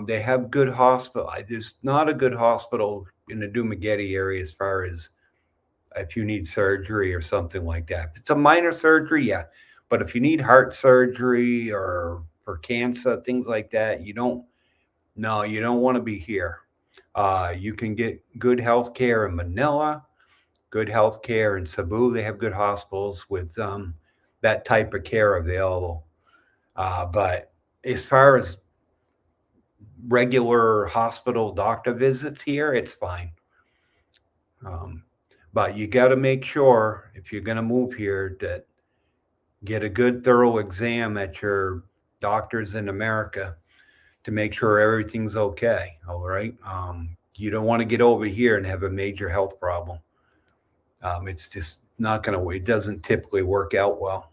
They have good hospital. There's not a good hospital in the Dumaguete area as far as if you need surgery or something like that. If it's a minor surgery, yeah. But if you need heart surgery or for cancer, things like that, you don't. No, you don't want to be here. You can get good health care in Manila, good health care in Cebu. They have good hospitals with that type of care available. But as far as regular hospital doctor visits here, it's fine. Um, but you got to make sure if you're going to move here that get a good thorough exam at your doctors in America to make sure everything's okay. All right. You don't want to get over here and have a major health problem. It's just not going to, it doesn't typically work out well.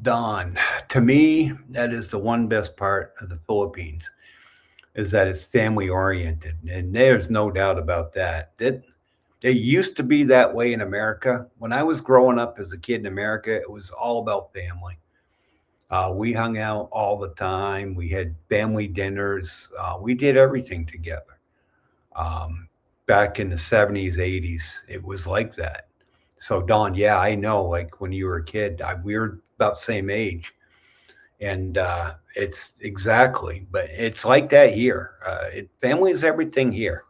Don, to me, that is the one best part of the Philippines is that it's family oriented. And there's no doubt about that. It used to be that way in America. When I was growing up as a kid in America, it was all about family. We hung out all the time. We had family dinners. We did everything together. Back in the 70s, 80s, it was like that. So, Don, yeah, I know. Like when you were a kid, we were about the same age. And it's exactly, but it's like that here. Family is everything here.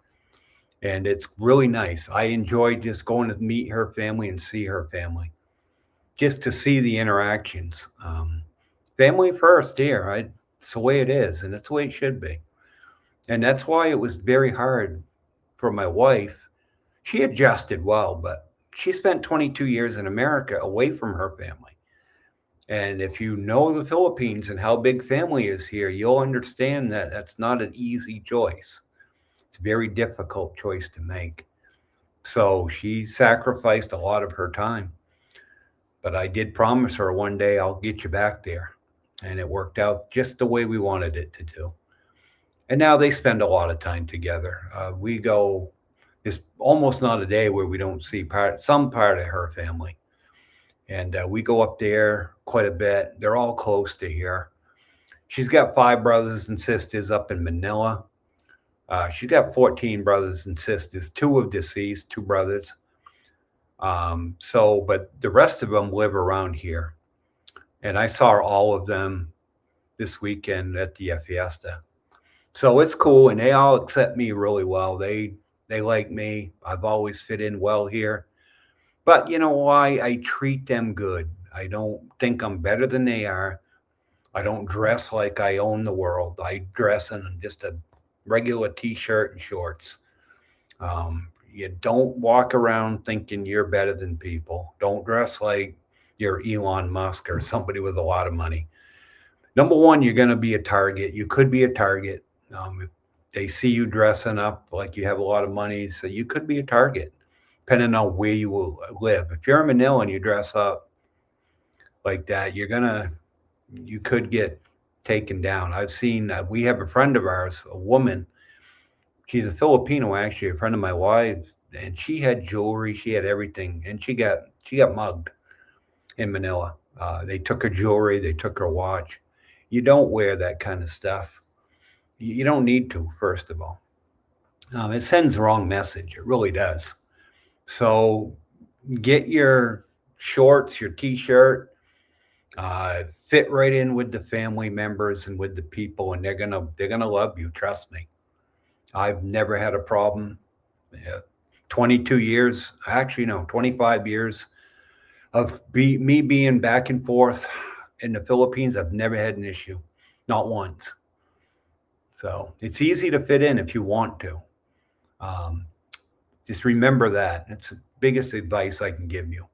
And it's really nice. I enjoy just going to meet her family and see her family, just to see the interactions. Family first here. It's the way it is, and it's the way it should be. And that's why it was very hard for my wife. She adjusted well, but she spent 22 years in America away from her family. And if you know the Philippines and how big family is here, you'll understand that that's not an easy choice. It's a very difficult choice to make. So she sacrificed a lot of her time. But I did promise her one day I'll get you back there. And it worked out just the way we wanted it to do. And now they spend a lot of time together. We go It's almost not a day where we don't see some part of her family. And we go up there quite a bit. They're all close to here. She's got 5 brothers and sisters up in Manila. She's got 14 brothers and sisters. 2 have deceased, 2 brothers. But the rest of them live around here. And I saw all of them this weekend at the Fiesta. So it's cool, and they all accept me really well. They like me. I've always fit in well here. But you know why? I treat them good. I don't think I'm better than they are. I don't dress like I own the world. I dress in just a regular t-shirt and shorts. You don't walk around thinking you're better than people. Don't dress like you're Elon Musk or somebody with a lot of money. Number one, you're going to be a target. You could be a target. If they see you dressing up like you have a lot of money, so you could be a target, depending on where you will live. If you're in Manila and you dress up like that, you could get taken down. I've seen, we have a friend of ours, a woman. She's a Filipino, actually, a friend of my wife, and she had jewelry, she had everything, and she got mugged in Manila. They took her jewelry, they took her watch. You don't wear that kind of stuff. You don't need to, first of all. It sends the wrong message. It really does. So get your shorts, your t-shirt, fit right in with the family members and with the people, and they're gonna love you. Trust me. I've never had a problem. 22 years, actually no, 25 years of me being back and forth in the Philippines. I've never had an issue, not once. So it's easy to fit in if you want to. Just remember that. It's the biggest advice I can give you.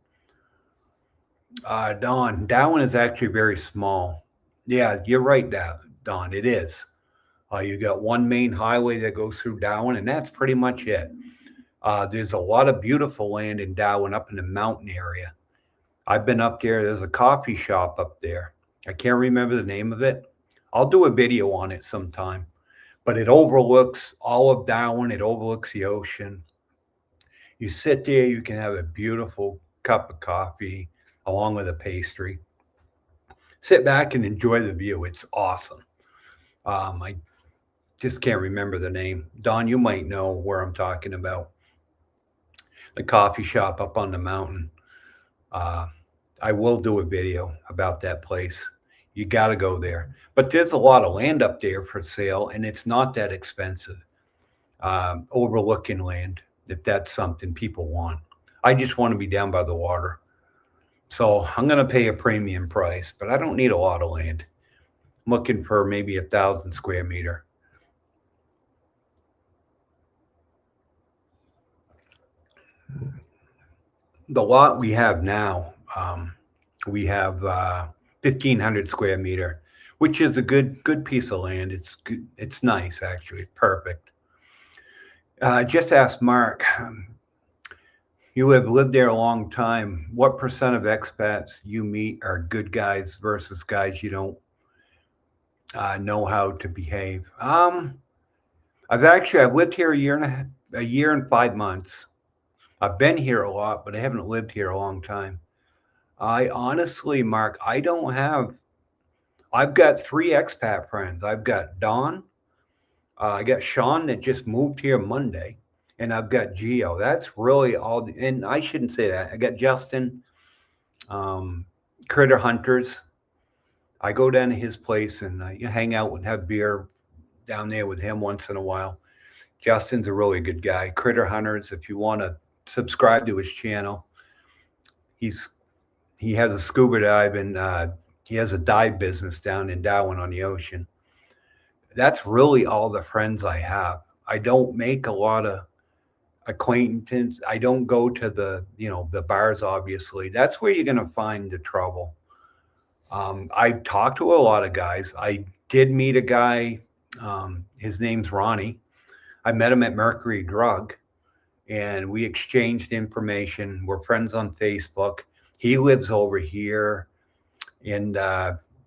Don, Darwin is actually very small. Yeah, you're right, Don. It is. You got one main highway that goes through Darwin, and that's pretty much it. There's a lot of beautiful land in Darwin up in the mountain area. I've been up there. There's a coffee shop up there. I can't remember the name of it. I'll do a video on it sometime. But it overlooks all of Darwin. It overlooks the ocean. You sit there, you can have a beautiful cup of coffee along with a pastry. Sit back and enjoy the view. It's awesome. I just can't remember the name. Don, you might know where I'm talking about. The coffee shop up on the mountain. I will do a video about that place. You got to go there. But there's a lot of land up there for sale, and it's not that expensive. Overlooking land, if that's something people want. I just want to be down by the water. So I'm going to pay a premium price, but I don't need a lot of land. I'm looking for maybe 1,000 square meter. The lot we have now, we have 1,500 square meter, which is a good piece of land. It's good. It's nice, actually. It's perfect. Just ask Mark. You have lived there a long time. What percent of expats you meet are good guys versus guys you don't know how to behave? I've lived here a year and 5 months. I've been here a lot, but I haven't lived here a long time. I honestly, Mark, I've got 3 expat friends. I've got Don, I got Sean that just moved here Monday, and I've got Geo. That's really all. And I shouldn't say that. I got Justin, Critter Hunters. I go down to his place and hang out and have beer down there with him once in a while. Justin's a really good guy. Critter Hunters, if you want to subscribe to his channel, he has a scuba dive and he has a dive business down in Darwin on the ocean. That's really all the friends I have. I don't make a lot of acquaintance. I don't go to the bars, obviously. That's where you're going to find the trouble. I talked to a lot of guys. I did meet a guy. His name's Ronnie. I met him at Mercury Drug, and we exchanged information. We're friends on Facebook. He lives over here in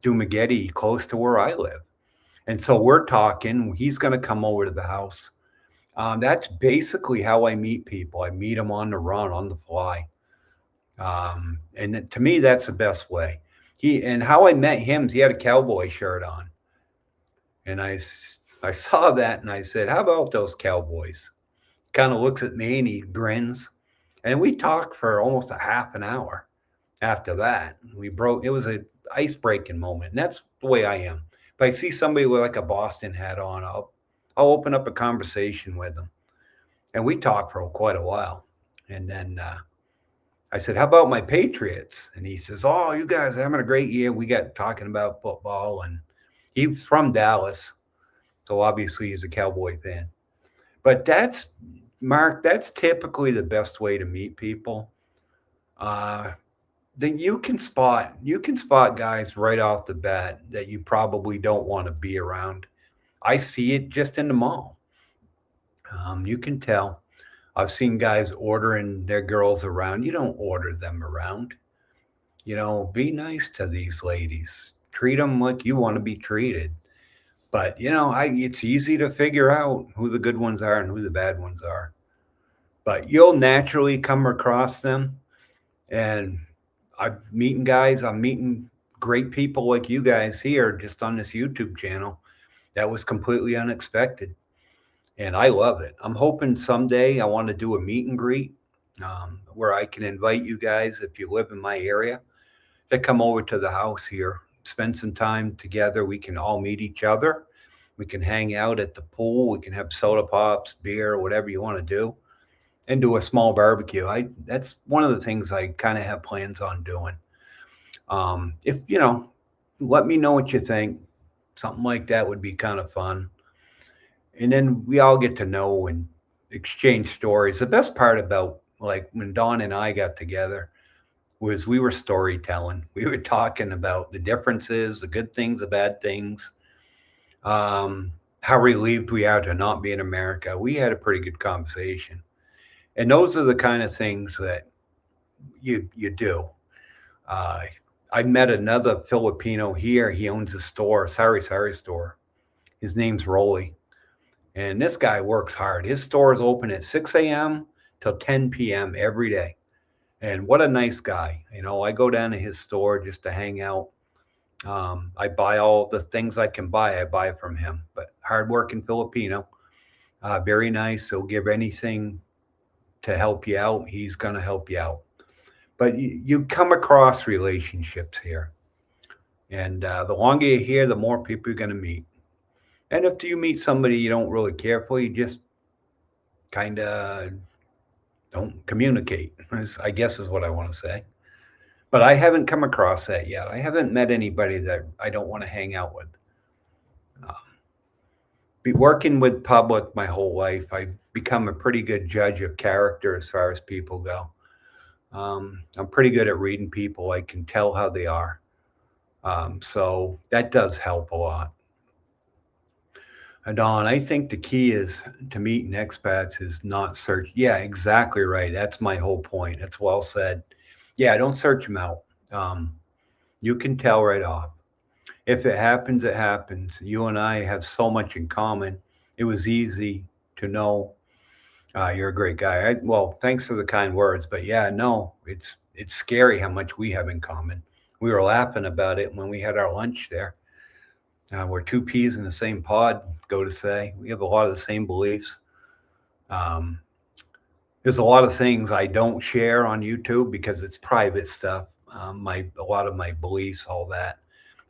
Dumaguete, close to where I live. And so we're talking. He's going to come over to the house. That's basically how I meet people. I meet them on the run, on the fly. To me, that's the best way. And how I met him is he had a cowboy shirt on, and I saw that and I said, "How about those cowboys?" Kind of looks at me and he grins, and we talked for almost a half an hour. After that, we broke. It was a ice breaking moment, and that's the way I am. If I see somebody with like a Boston hat on, I'll open up a conversation with them, and we talked for quite a while, and then. I said, "How about my Patriots?" And he says, "Oh, you guys are having a great year." We got talking about football, and he's from Dallas, so obviously he's a Cowboy fan. But that's Mark. That's typically the best way to meet people. Uh, then you can spot guys right off the bat that you probably don't want to be around. I see it just in the mall. You can tell. I've seen guys ordering their girls around. You don't order them around. Be nice to these ladies. Treat them like you want to be treated. But it's easy to figure out who the good ones are and who the bad ones are. But you'll naturally come across them. And I'm meeting great people like you guys here just on this YouTube channel. That was completely unexpected. And I love it. I'm hoping someday I want to do a meet and greet where I can invite you guys, if you live in my area, to come over to the house here, spend some time together. We can all meet each other. We can hang out at the pool. We can have soda pops, beer, whatever you want to do, and do a small barbecue. I That's one of the things I kind of have plans on doing. If let me know what you think. Something like that would be kind of fun, and then we all get to know and exchange stories. The best part about like when Dawn and I got together was we were storytelling. We were talking about the differences, the good things, the bad things, how relieved we are to not be in America. We had a pretty good conversation, and those are the kind of things that you do. Uh, I met another Filipino here. He owns a store, Sari Sari store. His name's Rolly, and this guy works hard. His store is open at 6 a.m. till 10 p.m. every day. And what a nice guy. I go down to his store just to hang out. I buy all the things I can buy. I buy from him. But hardworking Filipino, very nice. He'll give anything to help you out. He's going to help you out. But you come across relationships here. And the longer you're here, the more people you're going to meet. And if you meet somebody you don't really care for, you just kind of don't communicate, I guess is what I want to say. But I haven't come across that yet. I haven't met anybody that I don't want to hang out with. Um, be working with public my whole life, I've become a pretty good judge of character as far as people go. I'm pretty good at reading people. I can tell how they are. So that does help a lot. Don, I think the key is to meeting expats is not search. Yeah, exactly right. That's my whole point. That's well said. Yeah, don't search them out. Um, you can tell right off. If it happens, it happens. You and I have so much in common. It was easy to know you're a great guy. Well, thanks for the kind words, but yeah, no, it's scary how much we have in common. We were laughing about it when we had our lunch there. We're two peas in the same pod, go to say. We have a lot of the same beliefs. Um, there's a lot of things I don't share on YouTube because it's private stuff. A lot of my beliefs, all that,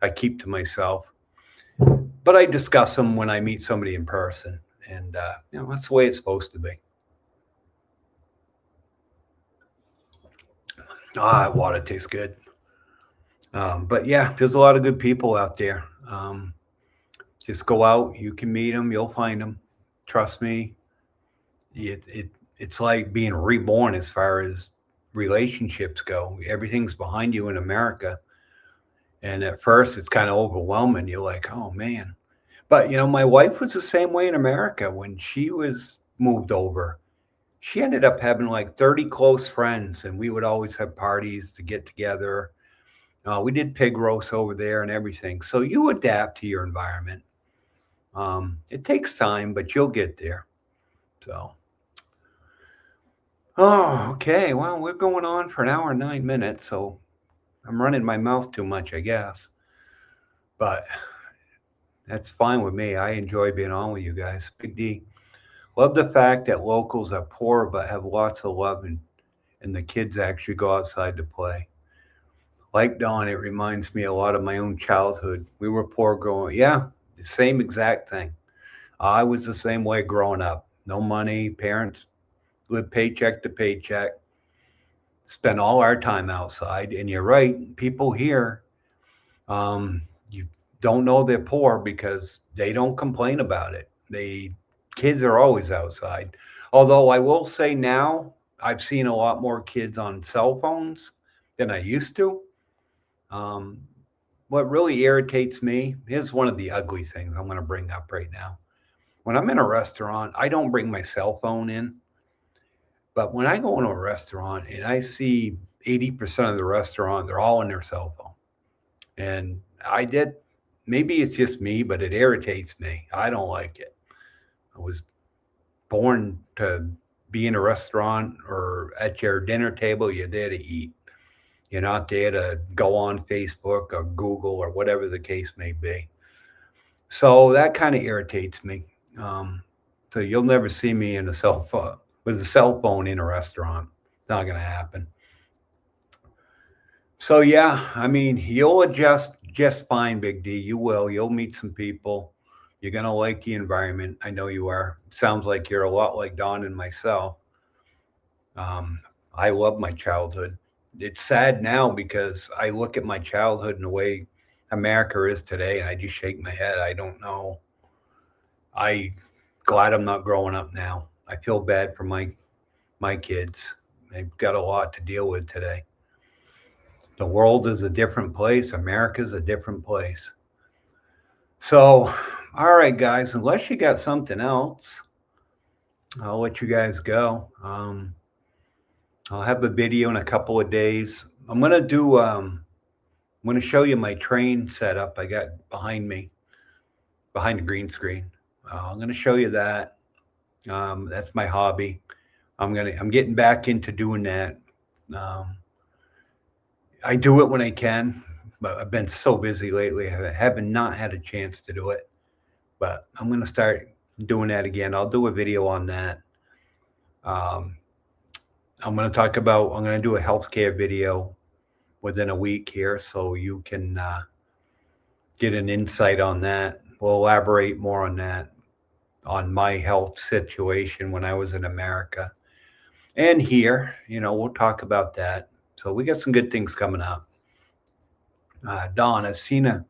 I keep to myself. But I discuss them when I meet somebody in person, and that's the way it's supposed to be. Water tastes good. But yeah, there's a lot of good people out there. Just go out. You can meet them. You'll find them. Trust me. It's like being reborn as far as relationships go. Everything's behind you in America, and at first it's kind of overwhelming. You're like, oh man. But my wife was the same way in America when she was moved over. She ended up having like 30 close friends, and we would always have parties to get together. We did pig roast over there and everything. So you adapt to your environment. It takes time, but you'll get there. So, oh, okay. Well, we're going on for an hour and 9 minutes, so I'm running my mouth too much, I guess. But that's fine with me. I enjoy being on with you guys. Big D. Love the fact that locals are poor but have lots of love and the kids actually go outside to play. Like Dawn, it reminds me a lot of my own childhood. We were poor growing. Yeah, the same exact thing. I was the same way growing up. No money, parents lived paycheck to paycheck, spent all our time outside. And you're right, people here, you don't know they're poor because they don't complain about it. They kids are always outside. Although I will say now, I've seen a lot more kids on cell phones than I used to. Um, what really irritates me, here's one of the ugly things I'm going to bring up right now. When I'm in a restaurant, I don't bring my cell phone in. But when I go into a restaurant and I see 80% of the restaurant, they're all on their cell phone. And I did, maybe it's just me, but it irritates me. I don't like it. I was born to be in a restaurant or at your dinner table, you're there to eat. You're not there to go on Facebook or Google or whatever the case may be. So that kind of irritates me. Um, so you'll never see me in a cell phone with a cell phone in a restaurant. It's not going to happen. So yeah, I mean, you'll adjust just fine, Big D. You will. You'll meet some people. You're gonna like the environment. I know you are. Sounds like you're a lot like Don and myself. Um, I love my childhood. It's sad now because I look at my childhood and the way America is today, and I just shake my head. I don't know. I glad I'm not growing up now. I feel bad for my kids. They've got a lot to deal with today. The world is a different place. America's a different place. So, all right, guys, unless you got something else, I'll let you guys go. I'll have a video in a couple of days. I'm gonna show you my train setup I got behind me, behind the green screen. I'm gonna show you that. That's my hobby. I'm getting back into doing that. Um, I do it when I can, but I've been so busy lately. I haven't not had a chance to do it, but I'm going to start doing that again. I'll do a video on that. Um, I'm going to do a healthcare video within a week here so you can get an insight on that. We'll elaborate more on that, on my health situation when I was in America and here. We'll talk about that. So we got some good things coming up. Don, I've seen a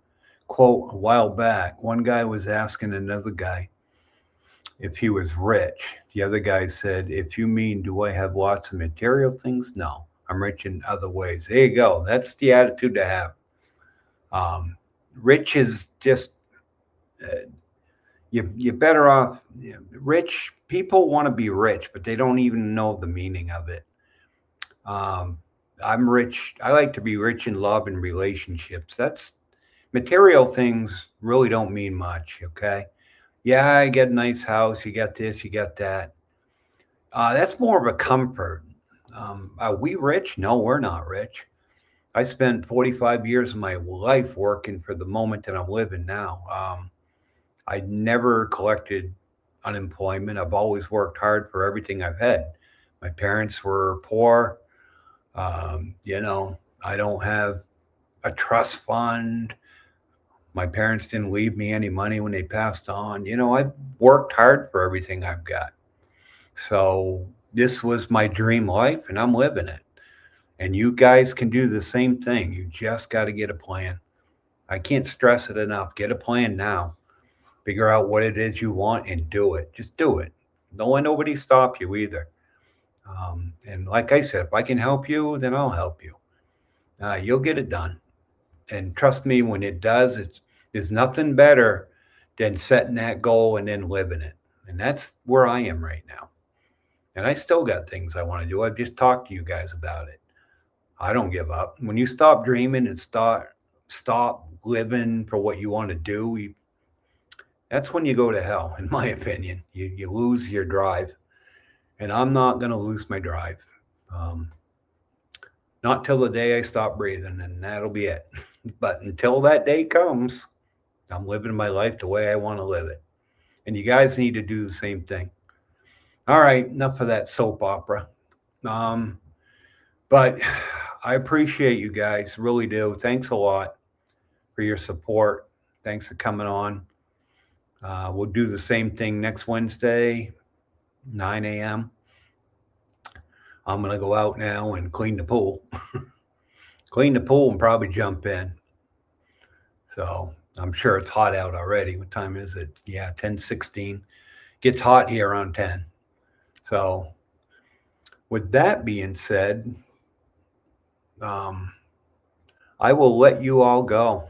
quote a while back. One guy was asking another guy if he was rich. The other guy said, if you mean, do I have lots of material things? No, I'm rich in other ways. There you go. That's the attitude to have. Rich is just, uh, you're better off. Rich people want to be rich, but they don't even know the meaning of it. Um, I'm rich. I like to be rich in love and relationships. That's material things really don't mean much. Okay. Yeah, I get a nice house. You got this, you got that. That's more of a comfort. Are we rich? No, we're not rich. I spent 45 years of my life working for the moment that I'm living now. I never collected unemployment. I've always worked hard for everything I've had. My parents were poor. I don't have a trust fund. My parents didn't leave me any money when they passed on. I've worked hard for everything I've got. So this was my dream life and I'm living it. And you guys can do the same thing. You just got to get a plan. I can't stress it enough. Get a plan now. Figure out what it is you want and do it. Just do it. Don't let nobody stop you either. And like I said, if I can help you, then I'll help you. You'll get it done. And trust me, when it does, there's nothing better than setting that goal and then living it. And that's where I am right now. And I still got things I want to do. I've just talked to you guys about it. I don't give up. When you stop dreaming and stop living for what you want to do, that's when you go to hell, in my opinion. You lose your drive. and I'm not going to lose my drive. Not till the day I stop breathing, and that'll be it. But until that day comes, I'm living my life the way I want to live it. And you guys need to do the same thing. All right, enough of that soap opera. Um, but I appreciate you guys, really do. Thanks a lot for your support. Thanks for coming on. We'll do the same thing next Wednesday, 9 a.m. I'm going to go out now and clean the pool. Clean the pool and probably jump in. So I'm sure it's hot out already. What time is it? Yeah, 10:16. Gets hot here around 10. So with that being said, I will let you all go.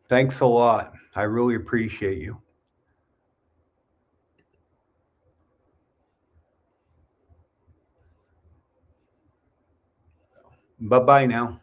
Thanks a lot. I really appreciate you. Bye bye now.